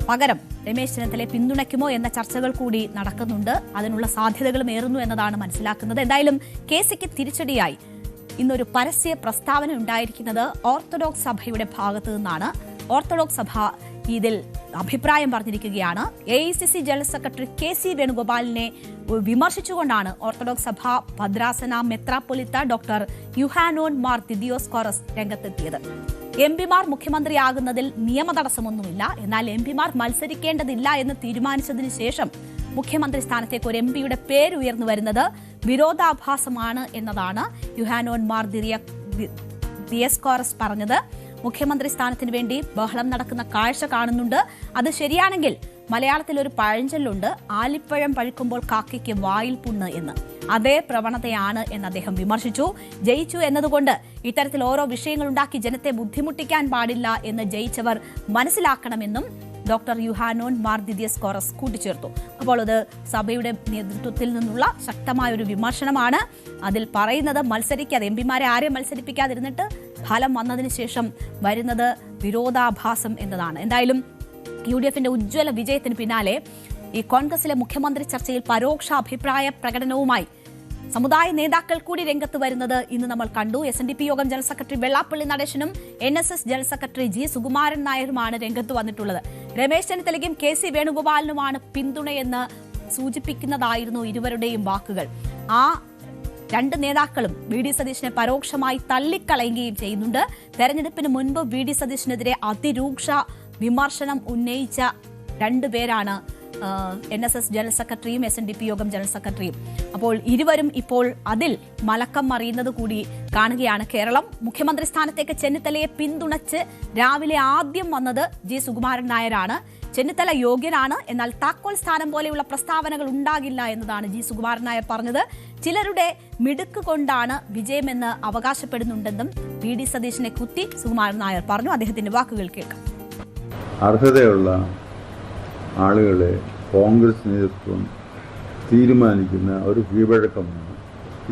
പകരം രമേശ് ചെന്നിത്തലയെ പിന്തുണയ്ക്കുമോ എന്ന ചർച്ചകൾ കൂടി നടക്കുന്നുണ്ട്. അതിനുള്ള സാധ്യതകളും ഏറുന്നു എന്നതാണ് മനസ്സിലാക്കുന്നത്. എന്തായാലും KCക്ക് തിരിച്ചടിയായി ഇന്നൊരു പരസ്യ പ്രസ്താവന ഉണ്ടായിരിക്കുന്നത് ഓർത്തഡോക്സ് സഭയുടെ ഭാഗത്തു നിന്നാണ്. ഓർത്തഡോക്സ് സഭ ഇതിൽ അഭിപ്രായം പറഞ്ഞിരിക്കുകയാണ്. AICC ജനറൽ സെക്രട്ടറി KC വേണുഗോപാലിനെ വിമർശിച്ചുകൊണ്ടാണ് ഓർത്തഡോക്സ് സഭ ഭദ്രാസന മെത്രാപ്പൊലിത്ത ഡോക്ടർ യുഹാനോൻ മാർ ദിദിയോസ്കോറസ് രംഗത്തെത്തിയത്. MP-മാർ മുഖ്യമന്ത്രിയാകുന്നതിൽ നിയമതടസ്സമൊന്നുമില്ല, എന്നാൽ MP-മാർ മത്സരിക്കേണ്ടതില്ല എന്ന് തീരുമാനിച്ചതിന് ശേഷം മുഖ്യമന്ത്രി സ്ഥാനത്തേക്ക് ഒരു MP-യുടെ പേര് ഉയർന്നു വരുന്നത് വിരോധാഭാസമാണ് എന്നതാണ് യുഹാനോൻ മാർ ദിദിയോസ്കോറസ് പറഞ്ഞത്. മുഖ്യമന്ത്രി സ്ഥാനത്തിന് വേണ്ടി ബഹളം നടക്കുന്ന കാഴ്ച കാണുന്നുണ്ട്. അത് ശരിയാണെങ്കിൽ മലയാളത്തിൽ ഒരു പഴഞ്ചൊല്ലുണ്ട്, ആലിപ്പഴം പഴുക്കുമ്പോൾ കാക്കയ്ക്ക് വായിൽ പുണ്ണ് എന്ന്. അതേ പ്രവണതയാണ് എന്ന് അദ്ദേഹം വിമർശിച്ചു. ജയിച്ചു എന്നതുകൊണ്ട് ഇത്തരത്തിൽ ഓരോ വിഷയങ്ങളുണ്ടാക്കി ജനത്തെ ബുദ്ധിമുട്ടിക്കാൻ പാടില്ല എന്ന് ജയിച്ചവർ മനസ്സിലാക്കണമെന്നും ഡോക്ടർ യുഹാനോൻ മാർ ദിദിയോസ്കോറസ് കൂട്ടിച്ചേർത്തു. അപ്പോൾ അത് സഭയുടെ നേതൃത്വത്തിൽ നിന്നുള്ള ശക്തമായ ഒരു വിമർശനമാണ്. അതിൽ പറയുന്നത് മത്സരിക്കാതെ, MP-മാരെ ആരെയും മത്സരിപ്പിക്കാതിരുന്നിട്ട് ഫലം വന്നതിന് ശേഷം വരുന്നത് വിരോധാഭാസം എന്നതാണ്. എന്തായാലും UDF-ന്റെ ഉജ്ജ്വല വിജയത്തിന് പിന്നാലെ ഈ കോൺഗ്രസിലെ മുഖ്യമന്ത്രി ചർച്ചയിൽ പരോക്ഷ അഭിപ്രായ പ്രകടനവുമായി സമുദായ നേതാക്കൾ കൂടി രംഗത്ത് വരുന്നത് ഇന്ന് നമ്മൾ കണ്ടു. SNDP യോഗം ജനറൽ സെക്രട്ടറി വെള്ളാപ്പള്ളി നടേശനും NSS general secretary G Sukumaran നായരുമാണ് രംഗത്ത് വന്നിട്ടുള്ളത്. രമേശ് ചെന്നിത്തലയ്ക്കും KC വേണുഗോപാലിനുമാണ് പിന്തുണയെന്ന് സൂചിപ്പിക്കുന്നതായിരുന്നു ഇരുവരുടെയും വാക്കുകൾ. ആ രണ്ട് നേതാക്കളും VD സതീശനെ പരോക്ഷമായി തള്ളിക്കളയുകയും ചെയ്യുന്നുണ്ട്. തെരഞ്ഞെടുപ്പിന് മുൻപ് VD സതീശനെതിരെ അതിരൂക്ഷ വിമർശനം ഉന്നയിച്ച രണ്ടുപേരാണ് NSS ജനറൽ സെക്രട്ടറിയും SNDP യോഗം ജനറൽ സെക്രട്ടറിയും. അപ്പോൾ ഇരുവരും ഇപ്പോൾ അതിൽ മലക്കം മറിയുന്നത് കൂടി കാണുകയാണ് കേരളം. മുഖ്യമന്ത്രി സ്ഥാനത്തേക്ക് ചെന്നിത്തലയെ പിന്തുണച്ച് രാവിലെ ആദ്യം വന്നത് G സുകുമാരൻ നായരാണ്. ചെന്നിത്തല യോഗ്യനാണ്, എന്നാൽ താക്കോൽ സ്ഥാനം പോലെയുള്ള പ്രസ്താവനകൾ ഉണ്ടാകില്ല എന്നതാണ് G സുകുമാരൻ നായർ പറഞ്ഞത്. ചിലരുടെ മിടുക്ക് കൊണ്ടാണ് വിജയമെന്ന് അവകാശപ്പെടുന്നുണ്ടെന്നും VD സതീശനെ കുത്തി സുകുമാരൻ നായർ പറഞ്ഞു. അദ്ദേഹത്തിന്റെ വാക്കുകൾ കേൾക്കാം. അർഹതയുള്ള ആളുകളെ കോൺഗ്രസ് നേതൃത്വം തീരുമാനിക്കുന്ന ഒരു കീഴ്വഴക്കമാണ്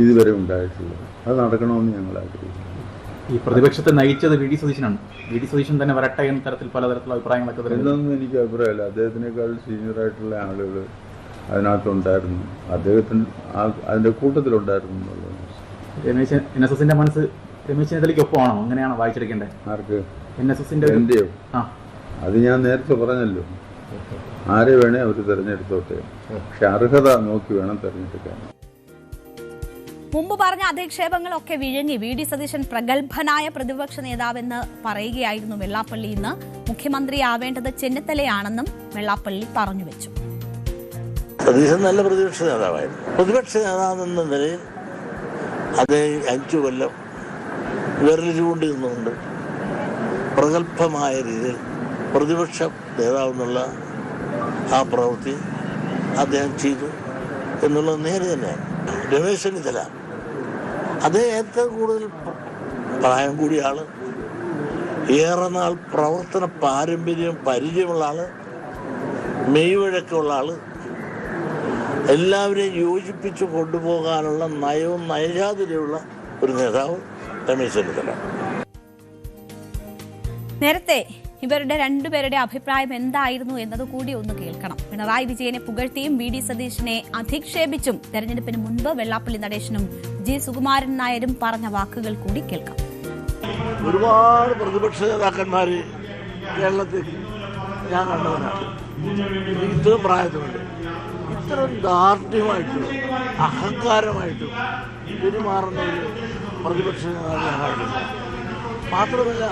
ഇതുവരെ ഉണ്ടായിട്ടുള്ളത്. അത് നടക്കണമെന്ന് ഞങ്ങൾ ആഗ്രഹിക്കുന്നു. ഈ പ്രതിപക്ഷത്തെ നയിച്ചത് വി ഡി സതീശനാണ്. വി ഡി സതീശൻ തന്നെ വരട്ടെ എന്ന തരത്തിൽ പലതരത്തിലുള്ള അഭിപ്രായങ്ങളൊക്കെ എന്നൊന്നും എനിക്ക് അഭിപ്രായമില്ല. അദ്ദേഹത്തിനേക്കാൾ സീനിയറായിട്ടുള്ള ആളുകൾ അതിനകത്തുണ്ടായിരുന്നു, അദ്ദേഹത്തിന് അതിൻ്റെ കൂട്ടത്തിലുണ്ടായിരുന്നു എന്നുള്ളത്. NSSന്റെ മനസ്സ് രമേശ് ചെന്നിത്തലയ്ക്കൊപ്പമാണോ? അങ്ങനെയാണോ വായിച്ചെടുക്കേണ്ടത്? ആർക്ക്? NSSന്റെ എൻ്റെയോ? ആ, അത് ഞാൻ നേരത്തെ പറഞ്ഞല്ലോ, ആരെ വേണേ അവർ തിരഞ്ഞെടുത്തോട്ടെ, പക്ഷെ അർഹത നോക്കി വേണം തിരഞ്ഞെടുക്കാൻ. മുമ്പ് പറഞ്ഞ അധിക്ഷേപങ്ങളൊക്കെ വിഴുങ്ങി വി ഡി സതീശൻ പ്രഗത്ഭനായ പ്രതിപക്ഷ നേതാവെന്ന് പറയുകയായിരുന്നു വെള്ളാപ്പള്ളി. ഇന്ന് മുഖ്യമന്ത്രിയാവേണ്ടത് ചെന്നിത്തലയാണെന്നും വെള്ളാപ്പള്ളി പറഞ്ഞു വെച്ചു. സതീശൻ നല്ല പ്രതിപക്ഷ നേതാവായിരുന്നു. പ്രതിപക്ഷ നേതാവെന്ന നിലയിൽ അദ്ദേഹം 5 കൊല്ലം വിരലിച്ചുകൊണ്ട് നിന്നുകൊണ്ട് പ്രഗത്ഭമായ രീതിയിൽ പ്രതിപക്ഷ നേതാവെന്നുള്ള ആ പ്രവൃത്തി അദ്ദേഹം ചെയ്തു എന്നുള്ളത് നേരെ തന്നെയാണ്. രമേശ് ചെന്നിത്തല അദ്ദേഹം ഏറ്റവും കൂടുതൽ പ്രായം കൂടിയ ആള്, ഏറെ നാൾ പ്രവർത്തന പാരമ്പര്യം പരിചയമുള്ള ആള്, മെയ്വഴക്കമുള്ള ആള്, എല്ലാവരെയും യോജിപ്പിച്ച് കൊണ്ടുപോകാനുള്ള നയവും നയജാതിരയുള്ള ഒരു നേതാവ് രമേശ് ചെന്നിത്തല. നേരത്തെ ഇവരുടെ രണ്ടുപേരുടെ അഭിപ്രായം എന്തായിരുന്നു എന്നത് കൂടി ഒന്ന് കേൾക്കണം. പിണറായി വിജയനെ പുകഴ്ത്തിയും വി ഡി സതീശനെ അധിക്ഷേപിച്ചും തെരഞ്ഞെടുപ്പിന് മുൻപ് വെള്ളാപ്പള്ളി നടേശനും ജി സുകുമാരൻ നായരും പറഞ്ഞ വാക്കുകൾ കൂടി കേൾക്കാം. ഒരുപാട് പ്രതിപക്ഷ നേതാക്കന്മാർ കേരളത്തിൽ ഞാൻ കണ്ടവനാണ്. എനിക്ക് ഇത്രയും പ്രായത്തിലുണ്ട്, ഇത്രയും ദാർഢ്യമായിട്ടും അഹങ്കാരമായിട്ടും പെരുമാറുന്ന ഒരു പ്രതിപക്ഷ നേതാവ് ഞാൻ കണ്ടില്ല. മാത്രമല്ല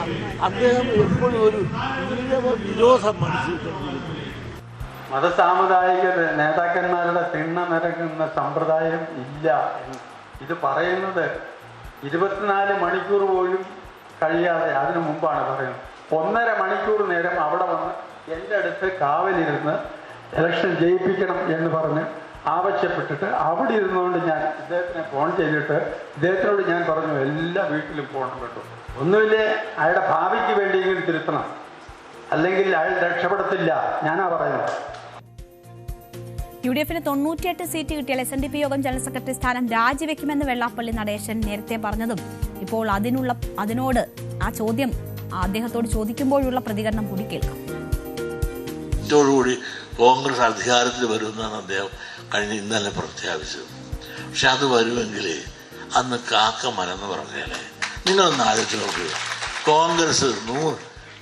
അദ്ദേഹം എപ്പോഴും ഒരു വിരോധം മനസ്സിലാക്കിയിരിക്കുന്നു. മതസാമുദായിക നേതാക്കന്മാരുടെ തിണ്ണ നിരക്കുന്ന സമ്പ്രദായം ഇല്ല. ഇത് പറയുന്നത് 24 മണിക്കൂർ പോലും കഴിയാതെ അതിനു മുമ്പാണ് പറയുന്നത്. 1.5 മണിക്കൂർ നേരം അവിടെ വന്ന് എൻ്റെ അടുത്ത് കാവലിരുന്ന് ഇലക്ഷൻ ജയിപ്പിക്കണം എന്ന് പറഞ്ഞ് ആവശ്യപ്പെട്ടിട്ട് അവിടെ ഇരുന്നുകൊണ്ട് ഞാൻ ഇദ്ദേഹത്തിനെ ഫോൺ ചെയ്തിട്ട് ഇദ്ദേഹത്തിനോട് ഞാൻ പറഞ്ഞു, എല്ലാ വീട്ടിലും പോകണം കേട്ടോ, ഒന്നുമില്ലേ അയാളുടെ ഭാവിക്ക് വേണ്ടിയെങ്കിലും തിരുത്തണം, അല്ലെങ്കിൽ അയാൾ രക്ഷപ്പെടത്തില്ല, ഞാനാ പറയുന്നത്. UDF-ന് 98 സീറ്റ് കിട്ടിയാൽ SNDP യോഗം ജനറൽ സെക്രട്ടറി സ്ഥാനം രാജിവെക്കുമെന്ന് വെള്ളാപ്പള്ളി നടേശൻ നേരത്തെ പറഞ്ഞതും ഇപ്പോൾ അതിനോട് ആ ചോദ്യം അദ്ദേഹത്തോട് ചോദിക്കുമ്പോഴുള്ള പ്രതികരണം കൂടി കേൾക്കാം. ോടുകൂടി കോൺഗ്രസ് അധികാരത്തിൽ വരുമെന്നാണ് അദ്ദേഹം ഇന്നലെ പ്രഖ്യാപിച്ചത്. പക്ഷെ അത് വരുമെങ്കിൽ അന്ന് കാക്ക മരന്ന് പറഞ്ഞാലേ നിങ്ങളൊന്ന് ആലോചിച്ച് നോക്കുക. കോൺഗ്രസ് 100,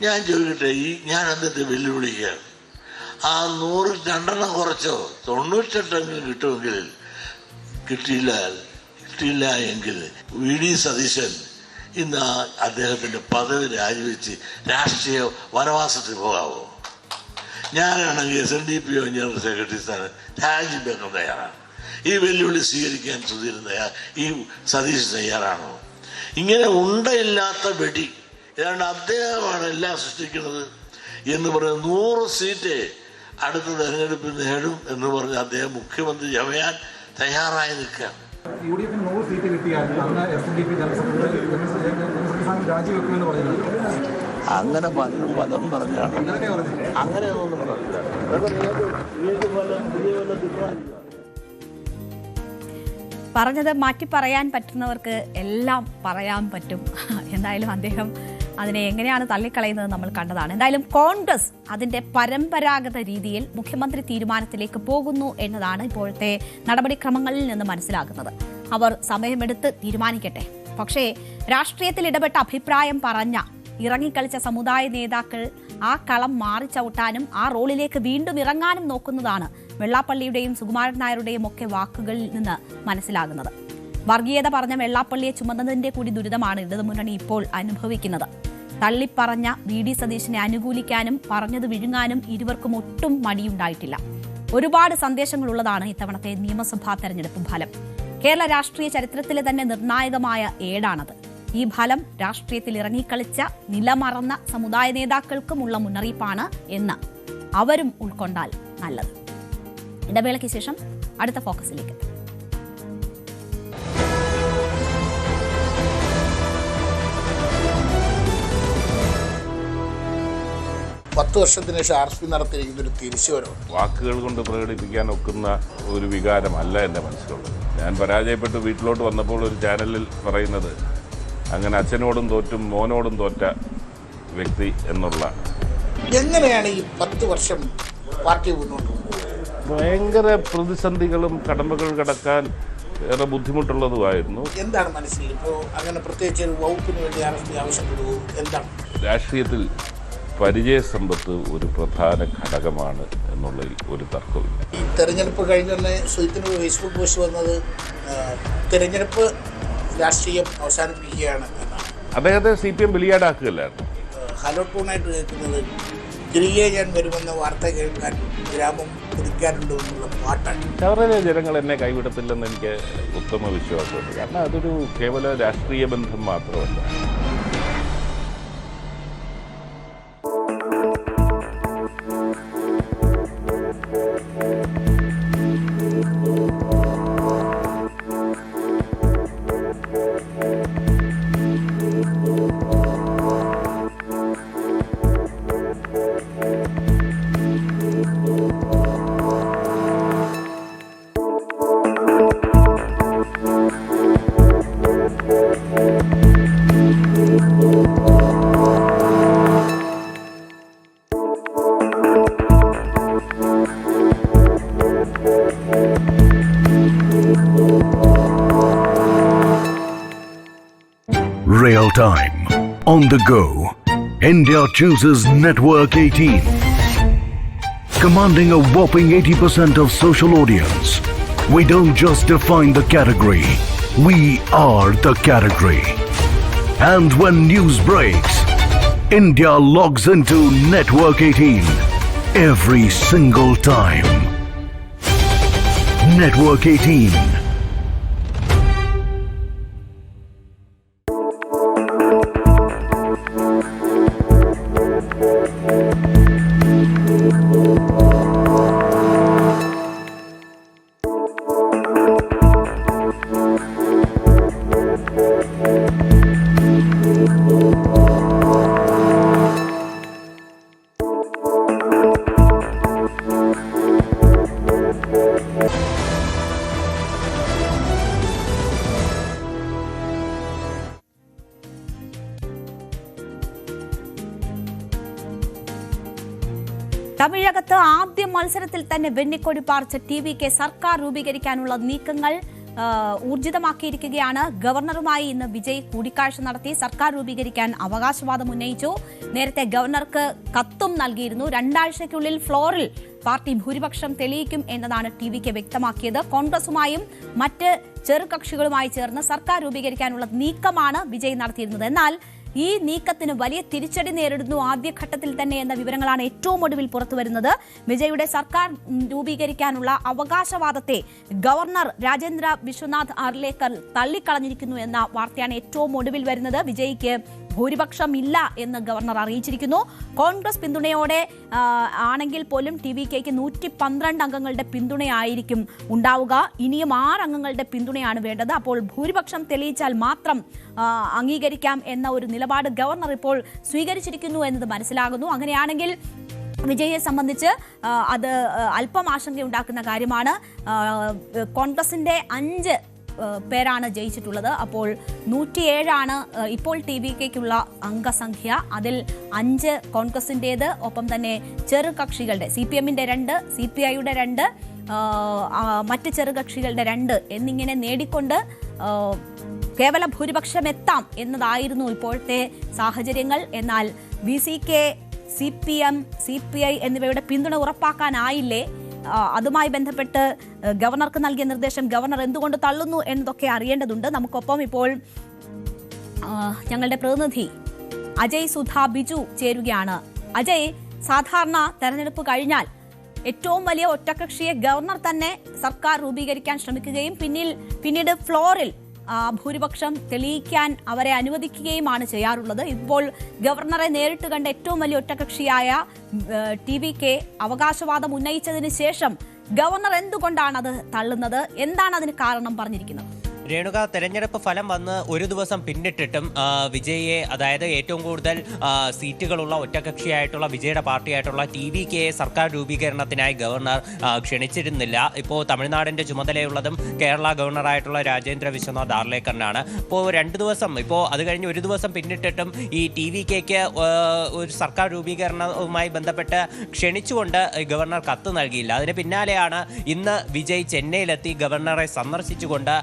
ഞാൻ ചോദിക്കട്ടെ, ഞാൻ എന്നിട്ട് വെല്ലുവിളിക്കുകയാണ്, ആ 100 2 കുറച്ചോ 98 കിട്ടുമെങ്കിൽ കിട്ടിയില്ല എങ്കിൽ വി ഡി സതീശൻ ഇന്ന് അദ്ദേഹത്തിൻ്റെ പദവി രാജിവെച്ച് രാഷ്ട്രീയ വനവാസത്തിൽ പോകാവോ? ഞാനാണെങ്കിൽ SNDP ജനറൽ സെക്രട്ടറി സ്ഥാനം രാജിവെക്കാൻ തയ്യാറാണ്. ഈ വെല്ലുവിളി സ്വീകരിക്കാൻ ഈ സതീശൻ തയ്യാറാണോ? ഇങ്ങനെ ഉണ്ടയില്ലാത്ത വെടി ഏതാണ്ട് അദ്ദേഹമാണ് എല്ലാം സൃഷ്ടിക്കുന്നത് എന്ന് പറയുന്നത്. 100 സീറ്റ് അടുത്ത തെരഞ്ഞെടുപ്പിൽ നേടും എന്ന് പറഞ്ഞ് അദ്ദേഹം മുഖ്യമന്ത്രി ചമയാൻ തയ്യാറായി നിൽക്കുകയാണ്. UDF-ന് 100 സീറ്റ് കിട്ടിയാൽ അന്ന് SNDP ജനറൽ സെക്രട്ടറി രാജിവെക്കുമെന്ന് പറഞ്ഞിട്ടുണ്ട്. അങ്ങനെ പലതും പറഞ്ഞാണ്, അങ്ങനെയൊന്നും പറഞ്ഞില്ല. പറഞ്ഞത് മാറ്റി പറയാൻ പറ്റുന്നവർക്ക് എല്ലാം പറയാൻ പറ്റും. എന്തായാലും അദ്ദേഹം അതിനെ എങ്ങനെയാണ് തള്ളിക്കളയുന്നത് നമ്മൾ കണ്ടതാണ്. എന്തായാലും കോൺഗ്രസ് അതിന്റെ പരമ്പരാഗത രീതിയിൽ മുഖ്യമന്ത്രി തീരുമാനത്തിലേക്ക് പോകുന്നു എന്നതാണ് ഇപ്പോഴത്തെ നടപടിക്രമങ്ങളിൽ നിന്ന് മനസ്സിലാകുന്നത്. അവർ സമയമെടുത്ത് തീരുമാനിക്കട്ടെ. പക്ഷേ രാഷ്ട്രീയത്തിൽ ഇടപെട്ട അഭിപ്രായം പറഞ്ഞ ഇറങ്ങിക്കളിച്ച സമുദായ നേതാക്കൾ ആ കളം മാറി ചവിട്ടാനും ആ റോളിലേക്ക് വീണ്ടും ഇറങ്ങാനും നോക്കുന്നതാണ് വെള്ളാപ്പള്ളിയുടെയും സുകുമാരൻ നായരുടെയും ഒക്കെ വാക്കുകളിൽ നിന്ന് മനസ്സിലാകുന്നത്. വർഗീയത പറഞ്ഞ വെള്ളാപ്പള്ളിയെ ചുമന്നതിന്റെ കൂടി ദുരിതമാണ് ഇടതുമുന്നണി ഇപ്പോൾ അനുഭവിക്കുന്നത്. തള്ളിപ്പറഞ്ഞ വി ഡി സതീശനെ അനുകൂലിക്കാനും പറഞ്ഞത് വിഴുങ്ങാനും ഇരുവർക്കും ഒട്ടും മടിയുണ്ടായിട്ടില്ല. ഒരുപാട് സന്ദേശങ്ങളുള്ളതാണ് ഇത്തവണത്തെ നിയമസഭാ തെരഞ്ഞെടുപ്പ് ഫലം. കേരള രാഷ്ട്രീയ ചരിത്രത്തിലെ തന്നെ നിർണായകമായ ഏടാണത്. ഈ ഫലം രാഷ്ട്രീയത്തിൽ ഇറങ്ങിക്കളിച്ച നിലമറന്ന സമുദായ നേതാക്കൾക്കുമുള്ള മുന്നറിയിപ്പാണ് എന്ന് അവരും ഉൾക്കൊണ്ടാൽ നല്ലത്. ഇടവേളയ്ക്ക് ശേഷം അടുത്ത ഫോക്കസിലേക്ക്. പത്ത് വർഷത്തിന് ശേഷം RSP നടത്തിയിരിക്കുന്ന ഒരു തിരിച്ചുവരവ് വാക്കുകൾ കൊണ്ട് പ്രകടിപ്പിക്കാൻ ഒക്കുന്ന ഒരു വികാരമല്ല എൻ്റെ മനസ്സിലുള്ളത്. ഞാൻ പരാജയപ്പെട്ട് വീട്ടിലോട്ട് വന്നപ്പോൾ ഒരു ചാനലിൽ പറയുന്നത് അങ്ങനെ അച്ഛനോടും തോറ്റും മോനോടും തോറ്റ വ്യക്തി എന്നുള്ള എങ്ങനെയാണ് ഈ 10 വർഷം പാർട്ടി മുന്നോട്ട് പോകുന്നത്? ഭയങ്കര പ്രതിസന്ധികളും കടമ്പകൾ കടക്കാൻ ഏറെ ബുദ്ധിമുട്ടുള്ളതുമായിരുന്നു. എന്താണ് മനസ്സിൽ ഇപ്പോൾ അങ്ങനെ പ്രത്യേകിച്ച് ഒരു വകുപ്പിന് വേണ്ടി RSP ആവശ്യപ്പെടുവോ? എന്താണ് രാഷ്ട്രീയത്തിൽ പരിചയസമ്പത്ത് ഒരു പ്രധാന ഘടകമാണ് എന്നുള്ളതിൽ ഒരു തർക്കമില്ല. ഈ തെരഞ്ഞെടുപ്പ് കഴിഞ്ഞൊന്ന് സുഹിത്തിന് ഫേസ്ബുക്ക് പോസ്റ്റ് വന്നത് തെരഞ്ഞെടുപ്പ് രാഷ്ട്രീയം അവസാനിപ്പിക്കുകയാണ് എന്നാണ്. അദ്ദേഹത്തെ CPM ബലിയാടാക്കുകയല്ലായിരുന്നു. ഹലോ ടൂണായിട്ട് കേൾക്കുന്നത് തിരികെ ഞാൻ വരുമെന്ന വാർത്ത കേൾക്കാൻ ഗ്രാമം കുതിക്കാറുണ്ട് എന്നുള്ള പാട്ടാണ്. ശബരിമല ജനങ്ങൾ എന്നെ കൈവിടത്തില്ലെന്ന് എനിക്ക് ഉത്തമ വിശ്വാസമുണ്ട്. കാരണം അതൊരു കേവല രാഷ്ട്രീയ ബന്ധം മാത്രമല്ല. Real time, on the go, India chooses Network 18. Commanding a whopping 80% of social audience, we don't just define the category, we are the category. And when news breaks, India logs into Network 18 every single time. Network 18. തമിഴകത്ത് ആദ്യ മത്സരത്തിൽ തന്നെ വെന്നിക്കൊടി പാർച്ച TVK സർക്കാർ രൂപീകരിക്കാനുള്ള നീക്കങ്ങൾ ഊർജിതമാക്കിയിരിക്കുകയാണ്. ഗവർണറുമായി ഇന്ന് വിജയ് കൂടിക്കാഴ്ച നടത്തി സർക്കാർ രൂപീകരിക്കാൻ അവകാശവാദം ഉന്നയിച്ചു. നേരത്തെ ഗവർണർക്ക് കത്തും നൽകിയിരുന്നു. 2 ആഴ്ചയ്ക്കുള്ളിൽ ഫ്ലോറിൽ പാർട്ടി ഭൂരിപക്ഷം തെളിയിക്കും എന്നതാണ് TVK വ്യക്തമാക്കിയത്. കോൺഗ്രസുമായും മറ്റ് ചെറുകക്ഷികളുമായി ചേർന്ന് സർക്കാർ രൂപീകരിക്കാനുള്ള നീക്കമാണ് വിജയ് നടത്തിയിരുന്നത്. എന്നാൽ ഈ നീക്കത്തിന് വലിയ തിരിച്ചടി നേരിടുന്നു ആദ്യഘട്ടത്തിൽ തന്നെ എന്ന വിവരങ്ങളാണ് ഏറ്റവും ഒടുവിൽ പുറത്തുവരുന്നത്. വിജയുടെ സർക്കാർ രൂപീകരിക്കാനുള്ള അവകാശവാദത്തെ ഗവർണർ രാജേന്ദ്ര വിശ്വനാഥ് ആർലേക്കർ തള്ളിക്കളഞ്ഞിരിക്കുന്നു എന്ന വാർത്തയാണ് ഏറ്റവും ഒടുവിൽ വരുന്നത്. വിജയ്ക്ക് ഭൂരിപക്ഷം ഇല്ല എന്ന് ഗവർണർ അറിയിച്ചിരിക്കുന്നു. കോൺഗ്രസ് പിന്തുണയോടെ ആണെങ്കിൽ പോലും TVKക്ക് 112 അംഗങ്ങളുടെ പിന്തുണയായിരിക്കും ഉണ്ടാവുക. ഇനിയും 6 അംഗങ്ങളുടെ പിന്തുണയാണ് വേണ്ടത്. അപ്പോൾ ഭൂരിപക്ഷം തെളിയിച്ചാൽ മാത്രം അംഗീകരിക്കാം എന്ന ഒരു നിലപാട് ഗവർണർ ഇപ്പോൾ സ്വീകരിച്ചിരിക്കുന്നു എന്നത് മനസ്സിലാകുന്നു. അങ്ങനെയാണെങ്കിൽ വിജയെ സംബന്ധിച്ച് അത് അല്പം ആശങ്കയുണ്ടാക്കുന്ന കാര്യമാണ്. കോൺഗ്രസിന്റെ 5 പേരാണ് ജയിച്ചിട്ടുള്ളത്. അപ്പോൾ 107 ഇപ്പോൾ TVKക്കുള്ള അംഗസംഖ്യ. അതിൽ 5 കോൺഗ്രസിൻ്റേത്, ഒപ്പം തന്നെ ചെറുകക്ഷികളുടെ CPMന്റെ 2, CPIയുടെ 2, മറ്റ് ചെറുകക്ഷികളുടെ 2 എന്നിങ്ങനെ നേടിക്കൊണ്ട് കേവല ഭൂരിപക്ഷം എത്താം എന്നതായിരുന്നു ഇപ്പോഴത്തെ സാഹചര്യങ്ങൾ. എന്നാൽ VCK, CPM, CPI എന്നിവയുടെ പിന്തുണ ഉറപ്പാക്കാനായില്ലേ? അതുമായി ബന്ധപ്പെട്ട് ഗവർണർക്ക് നൽകിയ നിർദ്ദേശം ഗവർണർ എന്തുകൊണ്ട് തള്ളുന്നു എന്നതൊക്കെ അറിയേണ്ടതുണ്ട്. നമുക്കൊപ്പം ഇപ്പോൾ ഞങ്ങളുടെ പ്രതിനിധി അജയ് സുധാ ബിജു ചേരുകയാണ്. അജയ്, സാധാരണ തെരഞ്ഞെടുപ്പ് കഴിഞ്ഞാൽ ഏറ്റവും വലിയ ഒറ്റകക്ഷിയെ ഗവർണർ തന്നെ സർക്കാർ രൂപീകരിക്കാൻ ശ്രമിക്കുകയും പിന്നീട് ഫ്ലോറിൽ ഭൂരിപക്ഷം തെളിയിക്കാൻ അവരെ അനുവദിക്കുകയുമാണ് ചെയ്യാറുള്ളത്. ഇപ്പോൾ ഗവർണറെ നേരിട്ട് കണ്ട ഏറ്റവും വലിയ ഒറ്റകക്ഷിയായ TVK അവകാശവാദം ഉന്നയിച്ചതിന് ശേഷം ഗവർണർ എന്തുകൊണ്ടാണ് അത് തള്ളുന്നത്? എന്താണ് അതിന് കാരണം പറഞ്ഞിരിക്കുന്നത്? രേണുക, തെരഞ്ഞെടുപ്പ് ഫലം വന്ന് ഒരു ദിവസം പിന്നിട്ടിട്ടും വിജയെ, അതായത് ഏറ്റവും കൂടുതൽ സീറ്റുകളുള്ള ഒറ്റകക്ഷിയായിട്ടുള്ള വിജയുടെ പാർട്ടിയായിട്ടുള്ള TVK സർക്കാർ രൂപീകരണത്തിനായി ഗവർണർ ക്ഷണിച്ചിരുന്നില്ല. ഇപ്പോൾ തമിഴ്നാടിന്റെ ചുമതലയുള്ളതും കേരള ഗവർണറായിട്ടുള്ള രാജേന്ദ്ര വിശ്വനാഥ് ആർലേക്കറിനാണ്. ഇപ്പോൾ 2 ദിവസം, ഇപ്പോൾ അത് കഴിഞ്ഞ് ഒരു ദിവസം പിന്നിട്ടിട്ടും ഈ TVKക്ക് ഒരു സർക്കാർ രൂപീകരണവുമായി ബന്ധപ്പെട്ട് ക്ഷണിച്ചുകൊണ്ട് ഗവർണർ കത്ത് നൽകിയില്ല. അതിന് പിന്നാലെയാണ് ഇന്ന് വിജയ് ചെന്നൈയിലെത്തി ഗവർണറെ സന്ദർശിച്ചുകൊണ്ട്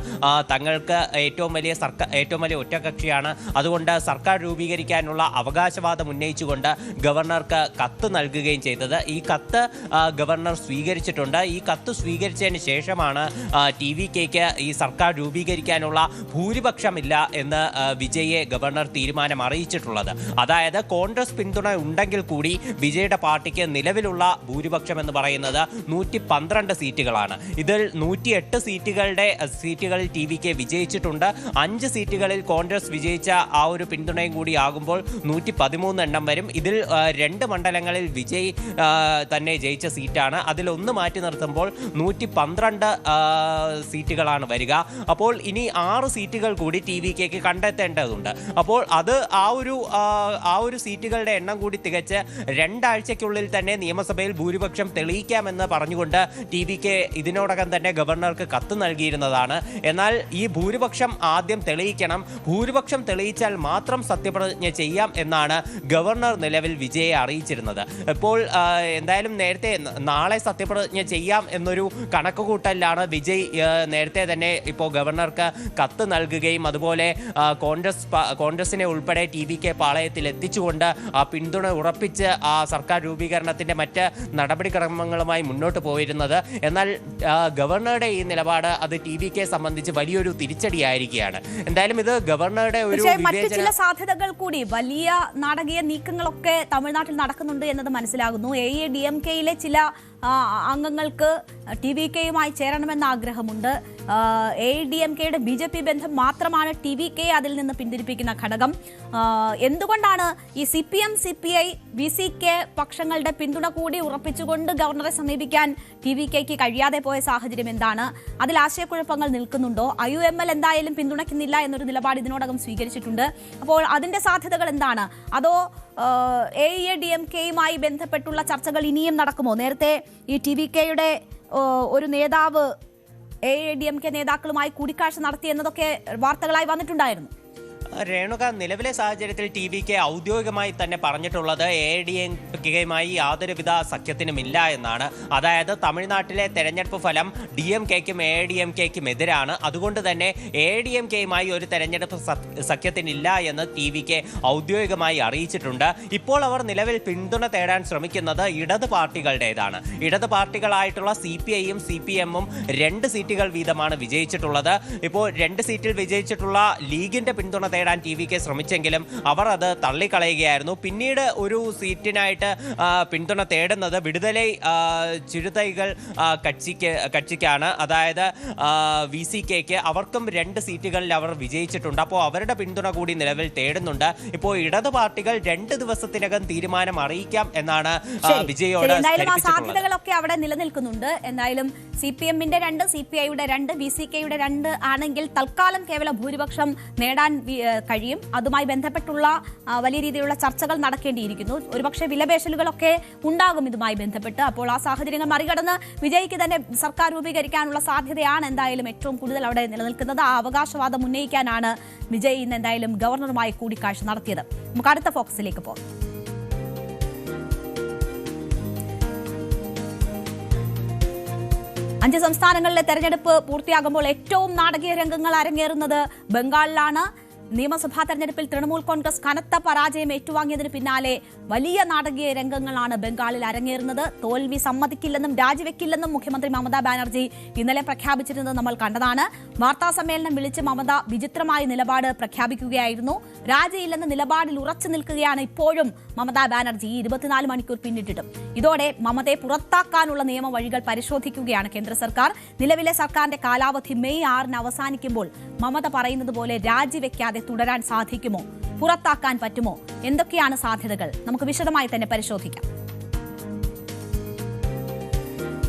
തങ്ങൾക്ക് ഏറ്റവും വലിയ ഒറ്റകക്ഷിയാണ്, അതുകൊണ്ട് സർക്കാർ രൂപീകരിക്കാനുള്ള അവകാശവാദം ഉന്നയിച്ചുകൊണ്ട് ഗവർണർക്ക് കത്ത് നൽകുകയും ചെയ്തത്. ഈ കത്ത് ഗവർണർ സ്വീകരിച്ചിട്ടുണ്ട്. ഈ കത്ത് സ്വീകരിച്ചതിന് ശേഷമാണ് TVKക്ക് ഈ സർക്കാർ രൂപീകരിക്കാനുള്ള ഭൂരിപക്ഷമില്ല എന്ന് വിജയെ ഗവർണർ തീരുമാനം അറിയിച്ചിട്ടുള്ളത്. അതായത് കോൺഗ്രസ് പിന്തുണ ഉണ്ടെങ്കിൽ കൂടി വിജയുടെ പാർട്ടിക്ക് നിലവിലുള്ള ഭൂരിപക്ഷം എന്ന് പറയുന്നത് 112 സീറ്റുകളാണ്. ഇതിൽ 108 സീറ്റുകളിൽ TVK വിജയിച്ചിട്ടുണ്ട്. 5 സീറ്റുകളിൽ കോൺഗ്രസ് വിജയിച്ച ആ ഒരു പിന്തുണയും കൂടി ആകുമ്പോൾ 113 എണ്ണം വരും. ഇതിൽ 2 മണ്ഡലങ്ങളിൽ വിജയ് തന്നെ ജയിച്ച സീറ്റാണ്. അതിലൊന്ന് മാറ്റി നിർത്തുമ്പോൾ 112 സീറ്റുകളാണ് വരിക. അപ്പോൾ ഇനി 6 സീറ്റുകൾ കൂടി TVKക്ക് കണ്ടെത്തേണ്ടതുണ്ട്. അപ്പോൾ അത് ആ ഒരു സീറ്റുകളുടെ എണ്ണം കൂടി തികച്ച് 2 ആഴ്ചയ്ക്കുള്ളിൽ തന്നെ നിയമസഭയിൽ ഭൂരിപക്ഷം തെളിയിക്കാമെന്ന് പറഞ്ഞുകൊണ്ട് TVK ഇതിനോടകം തന്നെ ഗവർണർക്ക് കത്ത് നൽകിയിരുന്നതാണ്. എന്നാൽ ഈ ഭൂരിപക്ഷം ആദ്യം തെളിയിക്കണം, ഭൂരിപക്ഷം തെളിയിച്ചാൽ മാത്രം സത്യപ്രതിജ്ഞ ചെയ്യാം എന്നാണ് ഗവർണർ നിലവിൽ വിജയെ അറിയിച്ചിരുന്നത്. ഇപ്പോൾ എന്തായാലും നേരത്തെ നാളെ സത്യപ്രതിജ്ഞ ചെയ്യാം എന്നൊരു കണക്കുകൂട്ടലിലാണ് വിജയ് നേരത്തെ തന്നെ ഇപ്പോൾ ഗവർണർക്ക് കത്ത് നൽകുകയും അതുപോലെ കോൺഗ്രസിനെ ഉൾപ്പെടെ TVK പാളയത്തിൽ എത്തിച്ചുകൊണ്ട് ആ പിന്തുണ ഉറപ്പിച്ച് ആ സർക്കാർ രൂപീകരണത്തിന്റെ മറ്റ് നടപടിക്രമങ്ങളുമായി മുന്നോട്ട് പോയിരുന്നത്. എന്നാൽ ഗവർണറുടെ ഈ നിലപാട് അത് TVK സംബന്ധിച്ച് വലിയൊരു തിരിച്ചടിയായിരിക്കുകയാണ്. എന്തായാലും ഇത് ഗവർണറുടെ ഒരു മറ്റു ചില സാധ്യതകൾ കൂടി, വലിയ നാടകീയ നീക്കങ്ങളൊക്കെ തമിഴ്നാട്ടിൽ നടക്കുന്നുണ്ട് എന്നത് മനസ്സിലാകുന്നു. AADMKയിലെ ചില അംഗങ്ങൾക്ക് TVKയുമായി ചേരണമെന്ന ആഗ്രഹമുണ്ട്. AADMKയുടെ BJP ബന്ധം മാത്രമാണ് TVK അതിൽ നിന്ന് പിന്തിരിപ്പിക്കുന്ന ഘടകം. എന്തുകൊണ്ടാണ് ഈ CPM, CPI, VCK പക്ഷങ്ങളുടെ പിന്തുണ കൂടി ഉറപ്പിച്ചുകൊണ്ട് ഗവർണറെ സമീപിക്കാൻ TVKക്ക് കഴിയാതെ പോയ സാഹചര്യം എന്താണ്? അതിൽ ആശയക്കുഴപ്പങ്ങൾ നിൽക്കുന്നുണ്ടോ? IUML എന്തായാലും പിന്തുണയ്ക്കുന്നില്ല എന്നൊരു നിലപാട് ഇതിനോടകം സ്വീകരിച്ചിട്ടുണ്ട്. അപ്പോൾ അതിന്റെ സാധ്യതകൾ എന്താണ്? അതോ AADMKയുമായി ബന്ധപ്പെട്ടുള്ള ചർച്ചകൾ ഇനിയും നടക്കുമോ? നേരത്തെ ഈ TVKയുടെ ഒരു നേതാവ് AADMK നേതാക്കളുമായി കൂടിക്കാഴ്ച നടത്തി എന്നതൊക്കെ വാർത്തകളായി വന്നിട്ടുണ്ടായിരുന്നു. രേണുക, നിലവിലെ സാഹചര്യത്തിൽ TVK ഔദ്യോഗികമായി തന്നെ പറഞ്ഞിട്ടുള്ളത് AADMKയുമായി യാതൊരുവിധ സഖ്യത്തിനുമില്ല എന്നാണ്. അതായത് തമിഴ്നാട്ടിലെ തെരഞ്ഞെടുപ്പ് ഫലം DMKക്കും AADMKക്കും എതിരാണ്. അതുകൊണ്ട് തന്നെ AADMKയുമായി ഒരു തെരഞ്ഞെടുപ്പ് സഖ്യത്തിനില്ല എന്ന് TVK ഔദ്യോഗികമായി അറിയിച്ചിട്ടുണ്ട്. ഇപ്പോൾ അവർ നിലവിൽ പിന്തുണ തേടാൻ ശ്രമിക്കുന്നത് ഇടത് പാർട്ടികളുടേതാണ്. ഇടത് പാർട്ടികളായിട്ടുള്ള CPIയും CPMും 2 സീറ്റുകൾ വീതമാണ് വിജയിച്ചിട്ടുള്ളത്. ഇപ്പോൾ 2 സീറ്റിൽ വിജയിച്ചിട്ടുള്ള ലീഗിന്റെ പിന്തുണ തേടാൻ TVK ശ്രമിച്ചെങ്കിലും അവർ അത് തള്ളിക്കളയുകയായിരുന്നു. പിന്നീട് ഒരു സീറ്റിനായിട്ട് പിന്തുണ തേടുന്നത് വിടുതലൈ ചിരുതൈകൾ കക്ഷിക്കാണ്, അതായത് VCKക്ക്. അവർക്കും 2 സീറ്റുകളിൽ അവർ വിജയിച്ചിട്ടുണ്ട്. അപ്പോൾ അവരുടെ പിന്തുണ കൂടി നിലവിൽ തേടുന്നുണ്ട്. ഇപ്പോൾ ഇടത് പാർട്ടികൾ 2 ദിവസത്തിനകം തീരുമാനം അറിയിക്കാം എന്നാണ് വിജയോട് സാധ്യതകളൊക്കെ അവിടെ നിലനിൽക്കുന്നുണ്ട്. എന്തായാലും CPMന്റെ 2, CPIയുടെ 2, VCKയുടെ 2 ആണെങ്കിൽ തൽക്കാലം കേവല ഭൂരിപക്ഷം നേടാൻ കഴിയും. അതുമായി ബന്ധപ്പെട്ടുള്ള വലിയ രീതിയിലുള്ള ചർച്ചകൾ നടക്കേണ്ടിയിരിക്കുന്നു. ഒരുപക്ഷെ വിലപേശലുകളൊക്കെ ഉണ്ടാകും ഇതുമായി ബന്ധപ്പെട്ട്. അപ്പോൾ ആ സാഹചര്യങ്ങൾ മറികടന്ന് വിജയ്ക്ക് തന്നെ സർക്കാർ രൂപീകരിക്കാനുള്ള സാധ്യതയാണ് എന്തായാലും ഏറ്റവും കൂടുതൽ അവിടെ നിലനിൽക്കുന്നത്. ആ അവകാശവാദം ഉന്നയിക്കാനാണ് വിജയ് ഇന്ന് എന്തായാലും ഗവർണറുമായി കൂടിക്കാഴ്ച നടത്തിയത്. നമുക്ക് അടുത്ത ഫോക്കസിലേക്ക് പോകാം. 5 സംസ്ഥാനങ്ങളിലെ തെരഞ്ഞെടുപ്പ് പൂർത്തിയാകുമ്പോൾ ഏറ്റവും നാടകീയ രംഗങ്ങൾ അരങ്ങേറുന്നത് ബംഗാളിലാണ്. നിയമസഭാ തെരഞ്ഞെടുപ്പിൽ തൃണമൂൽ കോൺഗ്രസ് കനത്ത പരാജയം ഏറ്റുവാങ്ങിയതിന് പിന്നാലെ വലിയ നാടകീയ രംഗങ്ങളാണ് ബംഗാളിൽ അരങ്ങേറുന്നത്. തോൽവി സമ്മതിക്കില്ലെന്നും രാജിവെക്കില്ലെന്നും മുഖ്യമന്ത്രി മമതാ ബാനർജി ഇന്നലെ പ്രഖ്യാപിച്ചിരുന്നത് നമ്മൾ കണ്ടതാണ്. വാർത്താ സമ്മേളനം വിളിച്ച് മമത വിചിത്രമായ നിലപാട് പ്രഖ്യാപിക്കുകയായിരുന്നു. രാജിയില്ലെന്ന നിലപാടിൽ ഉറച്ചു നിൽക്കുകയാണ് ഇപ്പോഴും മമതാ ബാനർജി 24 മണിക്കൂർ പിന്നിട്ടിട്ടും. ഇതോടെ മമതയെ പുറത്താക്കാനുള്ള നിയമവഴികൾ പരിശോധിക്കുകയാണ് കേന്ദ്ര സർക്കാർ. നിലവിലെ സർക്കാരിന്റെ കാലാവധി മെയ് 6 അവസാനിക്കുമ്പോൾ മമത പറയുന്നത് പോലെ രാജിവെക്കാതെ തുടരാൻ സാധിക്കുമോ? പുറത്താക്കാൻ പറ്റുമോ? എന്തൊക്കെയാണ് സാധ്യതകൾ? നമുക്ക് വിശദമായി തന്നെ പരിശോധിക്കാം.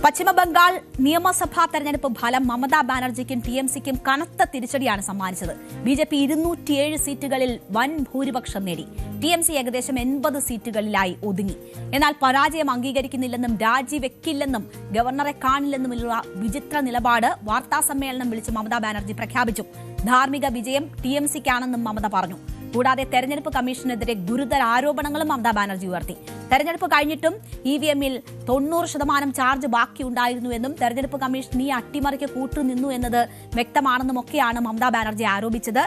പശ്ചിമബംഗാൾ നിയമസഭാ തെരഞ്ഞെടുപ്പ് ഫലം മമതാ ബാനർജിക്കും TMCക്കും കനത്ത തിരിച്ചടിയാണ് സമ്മാനിച്ചത്. BJP 207 സീറ്റുകളിൽ വൻ ഭൂരിപക്ഷം നേടി. TMC ഏകദേശം 80 സീറ്റുകളിലായി ഒതുങ്ങി. എന്നാൽ പരാജയം അംഗീകരിക്കുന്നില്ലെന്നും രാജിവെക്കില്ലെന്നും ഗവർണറെ കാണില്ലെന്നുമുള്ള വിചിത്ര നിലപാട് വാർത്താസമ്മേളനം വിളിച്ച് മമതാ ബാനർജി പ്രഖ്യാപിച്ചു. ധാർമ്മിക വിജയം TMCക്കാണെന്നും മമത പറഞ്ഞു. കൂടാതെ തെരഞ്ഞെടുപ്പ് കമ്മീഷനെതിരെ ഗുരുതര ആരോപണങ്ങളും മമതാ ബാനർജി ഉയർത്തി. തെരഞ്ഞെടുപ്പ് കഴിഞ്ഞിട്ടും EVM-ൽ 90% ചാർജ് ബാക്കിയുണ്ടായിരുന്നുവെന്നും തെരഞ്ഞെടുപ്പ് കമ്മീഷൻ ഈ അട്ടിമറിക്ക് കൂട്ടുനിന്നു എന്നത് വ്യക്തമാണെന്നുമൊക്കെയാണ് മമതാ ബാനർജി ആരോപിച്ചത്.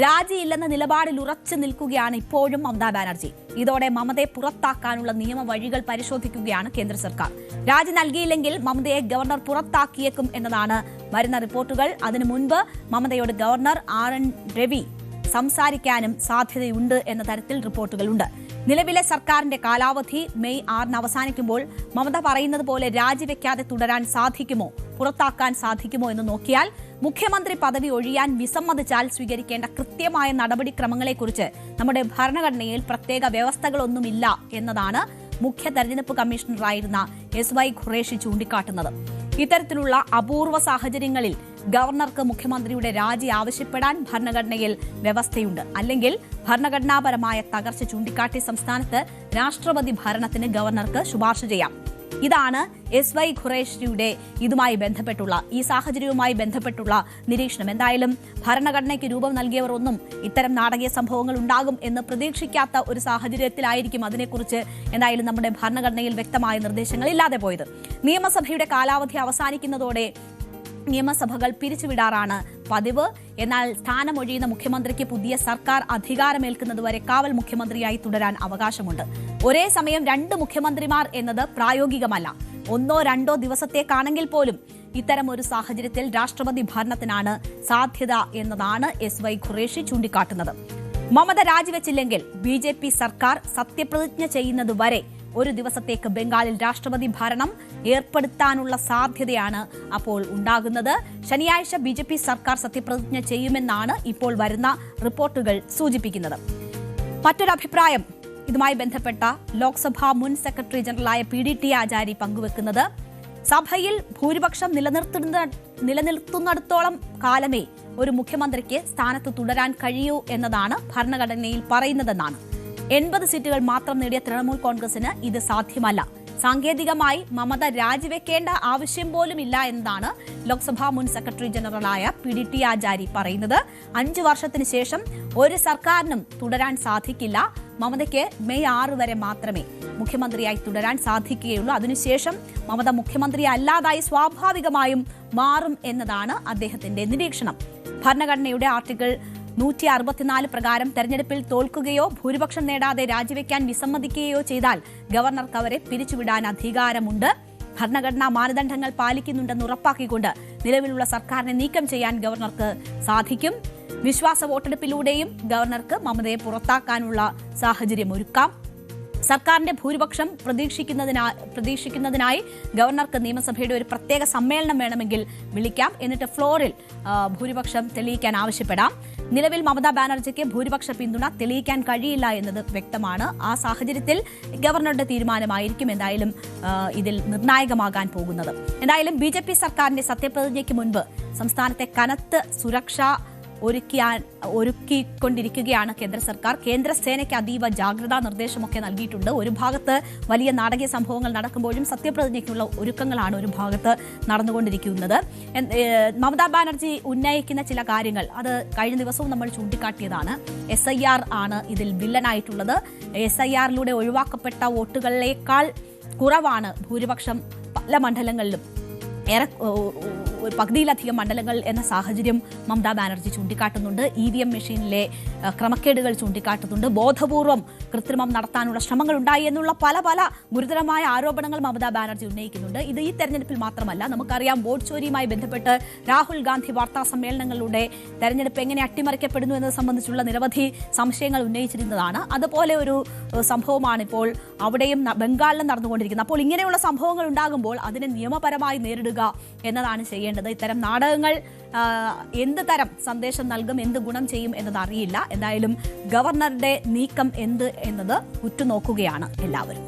രാജിയില്ലെന്ന നിലപാടിൽ ഉറച്ചു നിൽക്കുകയാണ് ഇപ്പോഴും മമതാ ബാനർജി. ഇതോടെ മമതയെ പുറത്താക്കാനുള്ള നിയമ വഴികൾ പരിശോധിക്കുകയാണ് കേന്ദ്ര സർക്കാർ. രാജി നൽകിയില്ലെങ്കിൽ മമതയെ ഗവർണർ പുറത്താക്കിയേക്കും എന്നതാണ് വരുന്ന റിപ്പോർട്ടുകൾ. അതിനു മുൻപ് മമതയോട് ഗവർണർ RN രവി സംസാരിക്കാനും സാധ്യതയുണ്ട് എന്ന തരത്തിൽ റിപ്പോർട്ടുകളുണ്ട്. നിലവിലെ സർക്കാരിന്റെ കാലാവധി മെയ് 6 അവസാനിക്കുമ്പോൾ മമത പറയുന്നത് പോലെ രാജിവെക്കാതെ തുടരാൻ സാധിക്കുമോ, പുറത്താക്കാൻ സാധിക്കുമോ എന്ന് നോക്കിയാൽ മുഖ്യമന്ത്രി പദവി ഒഴിയാൻ വിസമ്മതിച്ചാൽ സ്വീകരിക്കേണ്ട കൃത്യമായ നടപടിക്രമങ്ങളെക്കുറിച്ച് നമ്മുടെ ഭരണഘടനയിൽ പ്രത്യേക വ്യവസ്ഥകളൊന്നുമില്ല എന്നതാണ് മുഖ്യ തെരഞ്ഞെടുപ്പ് കമ്മീഷണറായിരുന്ന SY ഖുറേഷി ചൂണ്ടിക്കാട്ടുന്നത്. ഇത്തരത്തിലുള്ള അപൂർവ സാഹചര്യങ്ങളിൽ ഗവർണർക്ക് മുഖ്യമന്ത്രിയുടെ രാജി ആവശ്യപ്പെടാൻ ഭരണഘടനയിൽ വ്യവസ്ഥയുണ്ട്. അല്ലെങ്കിൽ ഭരണഘടനാപരമായ തകർച്ച ചൂണ്ടിക്കാട്ടി സംസ്ഥാനത്ത് രാഷ്ട്രപതി ഭരണത്തിന് ഗവർണർക്ക് ശുപാർശ ചെയ്യാം. ഇതാണ് SY ഖുറേഷിയുടെ ഇതുമായി ബന്ധപ്പെട്ടുള്ള ഈ സാഹചര്യവുമായി ബന്ധപ്പെട്ടുള്ള നിരീക്ഷണം. എന്തായാലും ഭരണഘടനയ്ക്ക് രൂപം നൽകിയവർ ഒന്നും ഇത്തരം നാടകീയ സംഭവങ്ങൾ ഉണ്ടാകും എന്ന് പ്രതീക്ഷിക്കാത്ത ഒരു സാഹചര്യത്തിലായിരിക്കും അതിനെക്കുറിച്ച് എന്തായാലും നമ്മുടെ ഭരണഘടനയിൽ വ്യക്തമായ നിർദ്ദേശങ്ങൾ ഇല്ലാതെ പോയത്. നിയമസഭയുടെ കാലാവധി അവസാനിക്കുന്നതോടെ നിയമസഭകൾ പിരിച്ചുവിടാറാണ് പതിവ്. എന്നാൽ സ്ഥാനമൊഴിയുന്ന മുഖ്യമന്ത്രിക്ക് പുതിയ സർക്കാർ അധികാരമേൽക്കുന്നതുവരെ കാവൽ മുഖ്യമന്ത്രിയായി തുടരാൻ അവകാശമുണ്ട്. ഒരേ സമയം 2 മുഖ്യമന്ത്രിമാർ എന്നത് പ്രായോഗികമല്ല. 1-2 ദിവസത്തേക്കാണെങ്കിൽ പോലും ഇത്തരം ഒരു സാഹചര്യത്തിൽ രാഷ്ട്രപതി ഭരണത്തിനാണ് സാധ്യത എന്നതാണ് SY ഖുറേഷി ചൂണ്ടിക്കാട്ടുന്നത്. മമത രാജിവെച്ചില്ലെങ്കിൽ BJP സർക്കാർ സത്യപ്രതിജ്ഞ ചെയ്യുന്നതുവരെ ഒരു ദിവസത്തേക്ക് ബംഗാളിൽ രാഷ്ട്രപതി ഭരണം ഏർപ്പെടുത്താനുള്ള സാധ്യതയാണ് അപ്പോൾ ഉണ്ടാകുന്നത്. ശനിയാഴ്ച BJP സർക്കാർ സത്യപ്രതിജ്ഞ ചെയ്യുമെന്നാണ് ഇപ്പോൾ വരുന്ന റിപ്പോർട്ടുകൾ സൂചിപ്പിക്കുന്നത്. മറ്റൊരു അഭിപ്രായം ഇതുമായി ബന്ധപ്പെട്ട ലോക്സഭാ മുൻ സെക്രട്ടറി ജനറലായ PDT ആചാരി പങ്കുവെക്കുന്നത്, സഭയിൽ ഭൂരിപക്ഷം നിലനിർത്തുന്നിടത്തോളം കാലമേ ഒരു മുഖ്യമന്ത്രിക്ക് സ്ഥാനത്ത് തുടരാൻ കഴിയൂ എന്നതാണ് ഭരണഘടനയിൽ പറയുന്നതെന്നാണ്. 80 സീറ്റുകൾ മാത്രം നേടിയ തൃണമൂൽ കോൺഗ്രസിന് ഇത് സാധ്യമല്ല. സാങ്കേതികമായി മമത രാജിവെക്കേണ്ട ആവശ്യം പോലും ഇല്ല എന്നതാണ് ലോക്സഭാ മുൻ സെക്രട്ടറി ജനറലായ PDT ആചാരി പറയുന്നത്. 5 വർഷത്തിന് ശേഷം ഒരു സർക്കാരിനും തുടരാൻ സാധിക്കില്ല. മമതയ്ക്ക് മെയ് 6 വരെ മാത്രമേ മുഖ്യമന്ത്രിയായി തുടരാൻ സാധിക്കുകയുള്ളൂ. അതിനുശേഷം മമത മുഖ്യമന്ത്രി അല്ലാതായി സ്വാഭാവികമായും മാറും എന്നതാണ് അദ്ദേഹത്തിന്റെ നിരീക്ഷണം. ഭരണഘടനയുടെ ആർട്ടിക്കിൾ 164 പ്രകാരം തെരഞ്ഞെടുപ്പിൽ തോൽക്കുകയോ ഭൂരിപക്ഷം നേടാതെ രാജിവെക്കാൻ വിസമ്മതിക്കുകയോ ചെയ്താൽ ഗവർണർക്ക് അവരെ പിരിച്ചുവിടാൻ അധികാരമുണ്ട്. ഭരണഘടനാ മാനദണ്ഡങ്ങൾ പാലിക്കുന്നുണ്ടെന്ന് ഉറപ്പാക്കിക്കൊണ്ട് നിലവിലുള്ള സർക്കാരിനെ നീക്കം ചെയ്യാൻ ഗവർണർക്ക് സാധിക്കും. വിശ്വാസ വോട്ടെടുപ്പിലൂടെയും ഗവർണർക്ക് മമതയെ പുറത്താക്കാനുള്ള സാഹചര്യം ഒരുക്കാം. സർക്കാരിന്റെ ഭൂരിപക്ഷം പ്രതീക്ഷിക്കുന്നതിനായി ഗവർണർക്ക് നിയമസഭയുടെ ഒരു പ്രത്യേക സമ്മേളനം വേണമെങ്കിൽ വിളിക്കാം. എന്നിട്ട് ഫ്ലോറിൽ ഭൂരിപക്ഷം തെളിയിക്കാൻ ആവശ്യപ്പെടാം. നിലവിൽ മമതാ ബാനർജിക്ക് ഭൂരിപക്ഷ പിന്തുണ തെളിയിക്കാൻ കഴിയില്ല എന്നത് വ്യക്തമാണ്. ആ സാഹചര്യത്തിൽ ഗവർണറുടെ തീരുമാനമായിരിക്കും എന്തായാലും ഇതിൽ നിർണായകമാകാൻ പോകുന്നത്. എന്തായാലും BJP സർക്കാരിന്റെ സത്യപ്രതിജ്ഞയ്ക്ക് മുൻപ് സംസ്ഥാനത്തെ കനത്ത സുരക്ഷ ഒരുക്കിക്കൊണ്ടിരിക്കുകയാണ് കേന്ദ്ര സർക്കാർ. കേന്ദ്രസേനയ്ക്ക് അതീവ ജാഗ്രതാ നിർദ്ദേശമൊക്കെ നൽകിയിട്ടുണ്ട്. ഒരു ഭാഗത്ത് വലിയ നാടകീയ സംഭവങ്ങൾ നടക്കുമ്പോഴും സത്യപ്രതിജ്ഞയ്ക്കുള്ള ഒരുക്കങ്ങളാണ് ഒരു ഭാഗത്ത് നടന്നുകൊണ്ടിരിക്കുന്നത്. മമതാ ബാനർജി ഉന്നയിക്കുന്ന ചില കാര്യങ്ങൾ അത് കഴിഞ്ഞ ദിവസവും നമ്മൾ ചൂണ്ടിക്കാട്ടിയതാണ്. SIR ആണ് ഇതിൽ വില്ലനായിട്ടുള്ളത്. SIR-ലൂടെ ഒഴിവാക്കപ്പെട്ട വോട്ടുകളേക്കാൾ കുറവാണ് ഭൂരിപക്ഷം പല മണ്ഡലങ്ങളിലും, പകുതിയിലധികം മണ്ഡലങ്ങൾ എന്ന സാഹചര്യം മമതാ ബാനർജി ചൂണ്ടിക്കാട്ടുന്നുണ്ട്. EVM മെഷീനിലെ ക്രമക്കേടുകൾ ചൂണ്ടിക്കാട്ടുന്നുണ്ട്. ബോധപൂർവം കൃത്രിമം നടത്താനുള്ള ശ്രമങ്ങൾ ഉണ്ടായി എന്നുള്ള പല ഗുരുതരമായ ആരോപണങ്ങൾ മമതാ ബാനർജി ഉന്നയിക്കുന്നുണ്ട്. ഇത് ഈ തെരഞ്ഞെടുപ്പിൽ മാത്രമല്ല, നമുക്കറിയാം വോട്ട് ചോരിയുമായി ബന്ധപ്പെട്ട് രാഹുൽ ഗാന്ധി വാർത്താ സമ്മേളനങ്ങളിലൂടെ തെരഞ്ഞെടുപ്പ് എങ്ങനെ അട്ടിമറിക്കപ്പെടുന്നു എന്നത് സംബന്ധിച്ചുള്ള നിരവധി സംശയങ്ങൾ ഉന്നയിച്ചിരുന്നതാണ്. അതുപോലെ ഒരു സംഭവമാണ് ഇപ്പോൾ അവിടെയും ബംഗാളിലും നടന്നുകൊണ്ടിരിക്കുന്നത്. അപ്പോൾ ഇങ്ങനെയുള്ള സംഭവങ്ങൾ ഉണ്ടാകുമ്പോൾ അതിനെ നിയമപരമായി നേരിടുക എന്നതാണ് ചെയ്യേണ്ടത്. ഇത്തരം നാടകങ്ങൾ എന്ത് തരം സന്ദേശം നൽകും, എന്ത് ഗുണം ചെയ്യും എന്നത് അറിയില്ല. എന്തായാലും ഗവർണറുടെ നീക്കം എന്ത് എന്നത് ഉറ്റുനോക്കുകയാണ് എല്ലാവരും.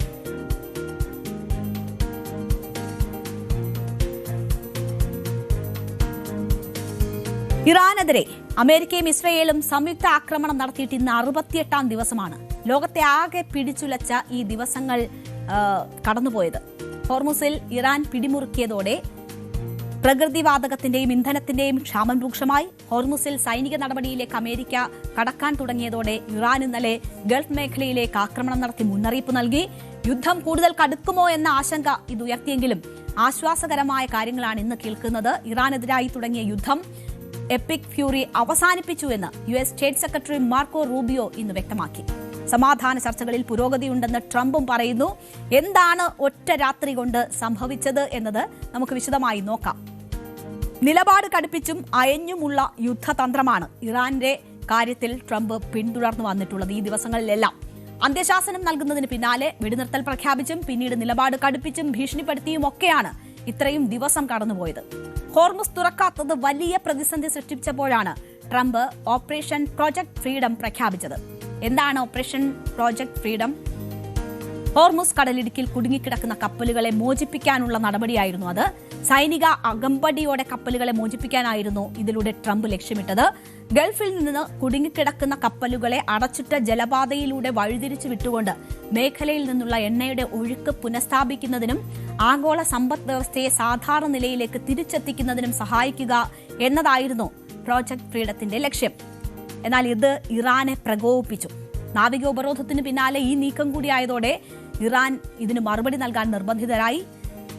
ഇറാനെതിരെ അമേരിക്കയും ഇസ്രയേലും സംയുക്ത ആക്രമണം നടത്തിയിട്ട് ഇന്ന് 68ാം ദിവസമാണ്. ലോകത്തെ ആകെ പിടിച്ചുലച്ച ഈ ദിവസങ്ങൾ കടന്നുപോയത്. ഹോർമുസിൽ ഇറാൻ പിടിമുറുക്കിയതോടെ പ്രകൃതിവാതകത്തിന്റെയും ഇന്ധനത്തിന്റെയും ക്ഷാമം രൂക്ഷമായി. ഹോർമുസിൽ സൈനിക നടപടിയിലേക്ക് അമേരിക്ക കടക്കാൻ തുടങ്ങിയതോടെ ഇറാൻ ഇന്നലെ ഗൾഫ് മേഖലയിലേക്ക് ആക്രമണം നടത്തി മുന്നറിയിപ്പ് നൽകി. യുദ്ധം കൂടുതൽ കടുക്കുമോ എന്ന ആശങ്ക ഇത് ഉയർത്തിയെങ്കിലും ആശ്വാസകരമായ കാര്യങ്ങളാണ് ഇന്ന് കേൾക്കുന്നത്. ഇറാനെതിരായി തുടങ്ങിയ യുദ്ധം എപ്പിക് ഫ്യൂറി അവസാനിപ്പിച്ചുവെന്ന് US state secretary Marco Rubio ഇന്ന് വ്യക്തമാക്കി. സമാധാന ചർച്ചകളിൽ പുരോഗതിയുണ്ടെന്ന് ട്രംപും പറയുന്നു. എന്താണ് ഒറ്റ രാത്രി കൊണ്ട് സംഭവിച്ചത് എന്നത് നമുക്ക് വിശദമായി നോക്കാം. നിലപാട് കടുപ്പിച്ചും അയഞ്ഞുമുള്ള യുദ്ധതന്ത്രമാണ് ഇറാന്റെ കാര്യത്തിൽ ട്രംപ് പിന്തുടർന്നു വന്നിട്ടുള്ളത്. ഈ ദിവസങ്ങളിലെല്ലാം അന്ത്യശാസനം നൽകുന്നതിന് പിന്നാലെ വെടിനിർത്തൽ പ്രഖ്യാപിച്ചും പിന്നീട് നിലപാട് കടുപ്പിച്ചും ഭീഷണിപ്പെടുത്തിയും ഒക്കെയാണ് ഇത്രയും ദിവസം കടന്നുപോയത്. ഹോർമുസ് തുറക്കാത്തത് വലിയ പ്രതിസന്ധി സൃഷ്ടിച്ചപ്പോഴാണ് ട്രംപ് ഓപ്പറേഷൻ പ്രോജക്ട് ഫ്രീഡം പ്രഖ്യാപിച്ചത്. എന്താണ് ഓപ്പറേഷൻ പ്രോജക്ട് ഫ്രീഡം? ഹോർമുസ് കടലിടുക്കിൽ കുടുങ്ങിക്കിടക്കുന്ന കപ്പലുകളെ മോചിപ്പിക്കാനുള്ള നടപടിയായിരുന്നു അത്. സൈനിക അകമ്പടിയോടെ കപ്പലുകളെ മോചിപ്പിക്കാനായിരുന്നു ഇതിലൂടെ ട്രംപ് ലക്ഷ്യമിട്ടത്. ഗൾഫിൽ നിന്ന് കുടുങ്ങിക്കിടക്കുന്ന കപ്പലുകളെ അടച്ചിട്ട ജലപാതയിലൂടെ വഴിതിരിച്ചു വിട്ടുകൊണ്ട് മേഖലയിൽ നിന്നുള്ള എണ്ണയുടെ ഒഴുക്ക് പുനഃസ്ഥാപിക്കുന്നതിനും ആഗോള സമ്പദ് വ്യവസ്ഥയെ സാധാരണ നിലയിലേക്ക് തിരിച്ചെത്തിക്കുന്നതിനും സഹായിക്കുക എന്നതായിരുന്നു പ്രോജക്ട് ഫ്രീഡത്തിന്റെ ലക്ഷ്യം. എന്നാൽ ഇത് ഇറാനെ പ്രകോപിപ്പിച്ചു. നാവിക ഉപരോധത്തിന് പിന്നാലെ ഈ നീക്കം കൂടിയായതോടെ ഇറാൻ ഇതിന് മറുപടി നൽകാൻ നിർബന്ധിതരായി.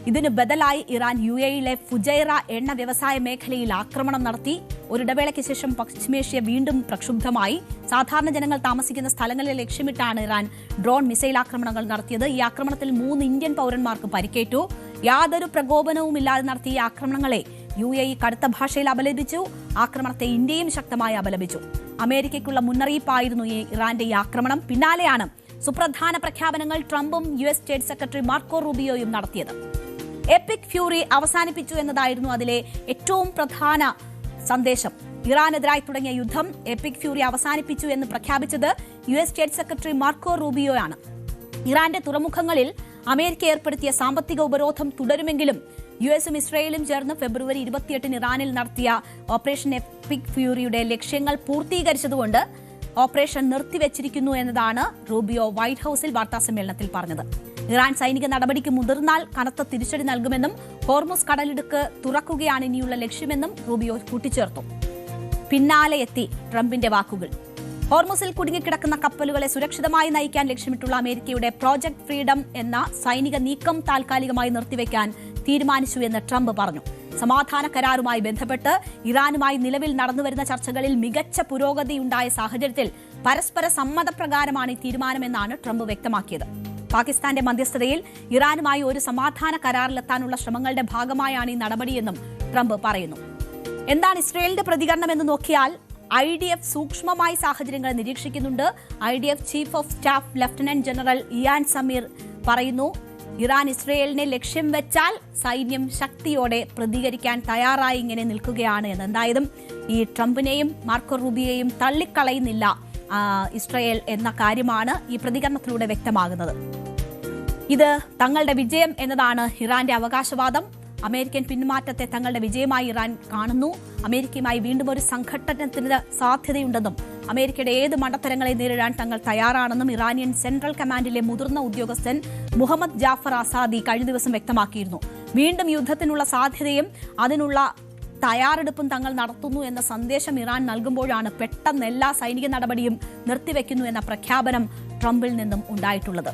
ഇതിന് ബദലായി ഇറാൻ UAE-യിലെ ഫുജൈറ എണ്ണ വ്യവസായ മേഖലയിൽ ആക്രമണം നടത്തി. ഒരിടവേളയ്ക്ക് ശേഷം പശ്ചിമേഷ്യ വീണ്ടും പ്രക്ഷുബ്ധമായി. സാധാരണ ജനങ്ങൾ താമസിക്കുന്ന സ്ഥലങ്ങളെ ലക്ഷ്യമിട്ടാണ് ഇറാൻ ഡ്രോൺ മിസൈൽ ആക്രമണങ്ങൾ നടത്തിയത്. ഈ ആക്രമണത്തിൽ 3 ഇന്ത്യൻ പൗരന്മാർക്ക് പരിക്കേറ്റു. യാതൊരു പ്രകോപനവുമില്ലാതെ നടത്തിയ ആക്രമണങ്ങളെ UAE കടുത്ത ഭാഷയിൽ അപലപിച്ചു. ആക്രമണത്തെ ഇന്ത്യയും ശക്തമായി അപലപിച്ചു. അമേരിക്കയ്ക്കുള്ള മുന്നറിയിപ്പായിരുന്നു ഇറാന്റെ ഈ ആക്രമണം. പിന്നാലെയാണ് സുപ്രധാന പ്രഖ്യാപനങ്ങൾ ട്രംപും US സ്റ്റേറ്റ് സെക്രട്ടറി മാർക്കോ റൂബിയോയും നടത്തിയത്. എപ്പിക് ഫ്യൂറി അവസാനിപ്പിച്ചു എന്നതായിരുന്നു അതിലെ ഏറ്റവും പ്രധാന സന്ദേശം. ഇറാനെതിരായി തുടങ്ങിയ യുദ്ധം എപ്പിക് ഫ്യൂറി അവസാനിപ്പിച്ചു എന്ന് പ്രഖ്യാപിച്ചത് US സ്റ്റേറ്റ് സെക്രട്ടറി മാർക്കോ റൂബിയോയാണ്. ഇറാന്റെ തുറമുഖങ്ങളിൽ അമേരിക്ക ഏർപ്പെടുത്തിയ സാമ്പത്തിക ഉപരോധം തുടരുമെങ്കിലും US-ഉം ഇസ്രയേലും ചേർന്ന് ഫെബ്രുവരി 28-ന് ഇറാനിൽ നടത്തിയ ഓപ്പറേഷൻ എപ്പിക് ഫ്യൂറിയുടെ ലക്ഷ്യങ്ങൾ പൂർത്തീകരിച്ചതുകൊണ്ട് ഓപ്പറേഷൻ നിർത്തിവെച്ചിരിക്കുന്നു എന്നതാണ് റൂബിയോ വൈറ്റ് ഹൌസിൽ വാർത്താസമ്മേളനത്തിൽ പറഞ്ഞത്. ഇറാൻ സൈനിക നടപടിക്ക് മുതിർന്നാൽ കനത്ത തിരിച്ചടി നൽകുമെന്നും ഹോർമുസ് കടലിടുക്ക് തുറക്കുകയാണ് ഇനിയുള്ള ലക്ഷ്യമെന്നും റൂബിയോ കൂട്ടിച്ചേർത്തു. പിന്നാലെ എത്തി ട്രംപിന്റെ വാക്കുകൾ. ഹോർമുസിൽ കുടുങ്ങിക്കിടക്കുന്ന കപ്പലുകളെ സുരക്ഷിതമായി നയിക്കാൻ ലക്ഷ്യമിട്ടുള്ള അമേരിക്കയുടെ പ്രോജക്ട് ഫ്രീഡം എന്ന സൈനിക നീക്കം താൽക്കാലികമായി നിർത്തിവെക്കാൻ തീരുമാനിച്ചുവെന്ന് ട്രംപ് പറഞ്ഞു. സമാധാന കരാറുമായി ബന്ധപ്പെട്ട് ഇറാനുമായി നിലവിൽ നടന്നുവരുന്ന ചർച്ചകളിൽ മികച്ച പുരോഗതിയുണ്ടായ സാഹചര്യത്തിൽ പരസ്പര സമ്മതപ്രകാരമാണ് ഈ തീരുമാനമെന്നാണ് ട്രംപ് വ്യക്തമാക്കിയത്. പാകിസ്ഥാന്റെ മധ്യസ്ഥതയിൽ ഇറാനുമായി ഒരു സമാധാന കരാറിലെത്താനുള്ള ശ്രമങ്ങളുടെ ഭാഗമായാണ് ഈ നടപടിയെന്നും ട്രംപ് പറയുന്നു. എന്താണ് ഇസ്രയേലിന്റെ പ്രതികരണം എന്ന് നോക്കിയാൽ IDF സൂക്ഷ്മമായി സാഹചര്യങ്ങൾ നിരീക്ഷിക്കുന്നുണ്ട്. IDF chief of staff lieutenant general Ian Sameer പറയുന്നു, ഇറാൻ ഇസ്രയേലിനെ ലക്ഷ്യം വെച്ചാൽ സൈന്യം ശക്തിയോടെ പ്രതികരിക്കാൻ തയ്യാറായി ഇങ്ങനെ നിൽക്കുകയാണ് എന്ന്. എന്തായാലും ഈ ട്രംപിനെയും മാർക്കോ റൂബിയോയും തള്ളിക്കളയുന്നില്ല ഇസ്രയേൽ എന്ന കാര്യമാണ് ഈ പ്രതികരണത്തിലൂടെ വ്യക്തമാകുന്നത്. ഇത് തങ്ങളുടെ വിജയം എന്നതാണ് ഇറാന്റെ അവകാശവാദം. അമേരിക്കൻ പിന്മാറ്റത്തെ തങ്ങളുടെ വിജയമായി ഇറാൻ കാണുന്നു. അമേരിക്കയുമായി വീണ്ടും ഒരു സംഘട്ടനത്തിന് സാധ്യതയുണ്ടെന്നും അമേരിക്കയുടെ ഏത് മണ്ടത്തരങ്ങളെ നേരിടാൻ തങ്ങൾ തയ്യാറാണെന്നും ഇറാനിയൻ സെൻട്രൽ കമാൻഡിലെ മുതിർന്ന ഉദ്യോഗസ്ഥൻ മുഹമ്മദ് ജാഫർ ആസാദി കഴിഞ്ഞ ദിവസം വ്യക്തമാക്കിയിരുന്നു. വീണ്ടും യുദ്ധത്തിനുള്ള സാധ്യതയും അതിനുള്ള തയ്യാറെടുപ്പും തങ്ങൾ നടത്തുന്നു എന്ന സന്ദേശം ഇറാൻ നൽകുമ്പോഴാണ് പെട്ടെന്ന് എല്ലാ സൈനിക നടപടിയും നിർത്തിവെക്കുന്നു എന്ന പ്രഖ്യാപനം ട്രംപിൽ നിന്നും ഉണ്ടായിട്ടുള്ളത്.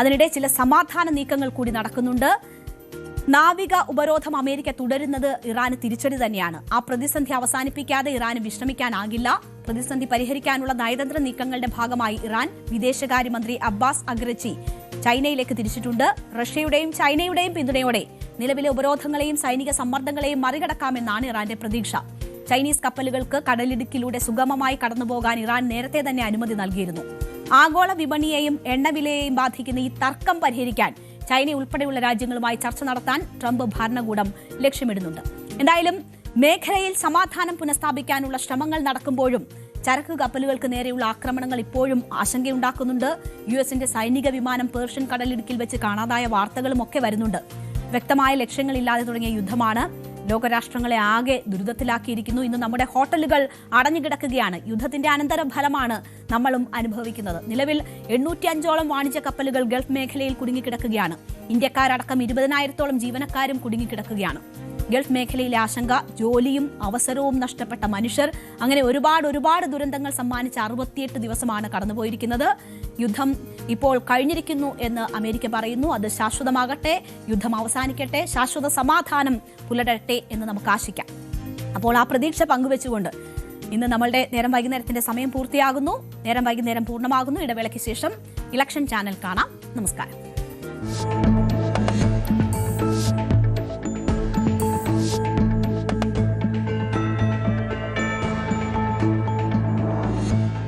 അതിനിടെ ചില സമാധാന നീക്കങ്ങൾ കൂടി നടക്കുന്നുണ്ട്. നാവിക ഉപരോധം അമേരിക്ക തുടരുന്നത് ഇറാന് തിരിച്ചടി തന്നെയാണ്. ആ പ്രതിസന്ധി അവസാനിപ്പിക്കാതെ ഇറാന് വിശ്രമിക്കാനാകില്ല. പ്രതിസന്ധി പരിഹരിക്കാനുള്ള നയതന്ത്ര നീക്കങ്ങളുടെ ഭാഗമായി ഇറാൻ വിദേശകാര്യമന്ത്രി അബ്ബാസ് അഗ്രച്ചി ചൈനയിലേക്ക് തിരിച്ചിട്ടുണ്ട്. റഷ്യയുടെയും ചൈനയുടെയും പിന്തുണയോടെ നിലവിലെ ഉപരോധങ്ങളെയും സൈനിക സമ്മർദ്ദങ്ങളെയും മറികടക്കാമെന്നാണ് ഇറാന്റെ പ്രതീക്ഷ. ചൈനീസ് കപ്പലുകൾക്ക് കടലിടുക്കിലൂടെ സുഗമമായി കടന്നുപോകാൻ ഇറാൻ നേരത്തെ തന്നെ അനുമതി നൽകിയിരുന്നു. ആഗോള വിപണിയെയും എണ്ണവിലയെയും ബാധിക്കുന്ന ഈ തർക്കം പരിഹരിക്കാൻ ചൈന ഉൾപ്പെടെയുള്ള രാജ്യങ്ങളുമായി ചർച്ച നടത്താൻ ട്രംപ് ഭരണകൂടം ലക്ഷ്യമിടുന്നുണ്ട്. എന്തായാലും മേഖലയിൽ സമാധാനം പുനഃസ്ഥാപിക്കാനുള്ള ശ്രമങ്ങൾ നടക്കുമ്പോഴും ചരക്ക് കപ്പലുകൾക്ക് നേരെയുള്ള ആക്രമണങ്ങൾ ഇപ്പോഴും ആശങ്കയുണ്ടാക്കുന്നുണ്ട്. US-ന്റെ സൈനിക വിമാനം പേർഷ്യൻ കടലിടുക്കിൽ വെച്ച് കാണാതായ വാർത്തകളും ഒക്കെ വരുന്നുണ്ട്. വ്യക്തമായ ലക്ഷ്യങ്ങളില്ലാതെ തുടങ്ങിയ യുദ്ധമാണ്. ലോകരാഷ്ട്രങ്ങളെ ആകെ ദുരിതത്തിലാക്കിയിരിക്കുന്നു. ഇന്ന് നമ്മുടെ ഹോട്ടലുകൾ അടഞ്ഞുകിടക്കുകയാണ്. യുദ്ധത്തിന്റെ അനന്തരഫലമാണ് നമ്മളും അനുഭവിക്കുന്നത്. നിലവിൽ 805ഓളം വാണിജ്യ കപ്പലുകൾ ഗൾഫ് മേഖലയിൽ കുടുങ്ങിക്കിടക്കുകയാണ്. ഇന്ത്യക്കാരടക്കം 20,000-ഓളം ജീവനക്കാരും കുടുങ്ങിക്കിടക്കുകയാണ്. ഗൾഫ് മേഖലയിലെ ആശങ്ക, ജോലിയും അവസരവും നഷ്ടപ്പെട്ട മനുഷ്യർ, അങ്ങനെ ഒരുപാട് ദുരന്തങ്ങൾ സമ്മാനിച്ച 68 ദിവസമാണ് കടന്നുപോയിരിക്കുന്നത്. യുദ്ധം ഇപ്പോൾ കഴിഞ്ഞിരിക്കുന്നു എന്ന് അമേരിക്ക പറയുന്നു. അത് ശാശ്വതമാകട്ടെ, യുദ്ധം അവസാനിക്കട്ടെ, ശാശ്വത സമാധാനം പുലരട്ടെ എന്ന് നമുക്ക് ആശിക്കാം. അപ്പോൾ ആ പ്രതീക്ഷ പങ്കുവെച്ചുകൊണ്ട് ഇന്ന് നമ്മളുടെ നേരം വൈകുന്നേരത്തിന്റെ സമയം പൂർത്തിയാകുന്നു. നേരം വൈകുന്നേരം പൂർണ്ണമാകുന്നു. ഇടവേളയ്ക്ക് ശേഷം ഇലക്ഷൻ ചാനൽ കാണാം. നമസ്കാരം.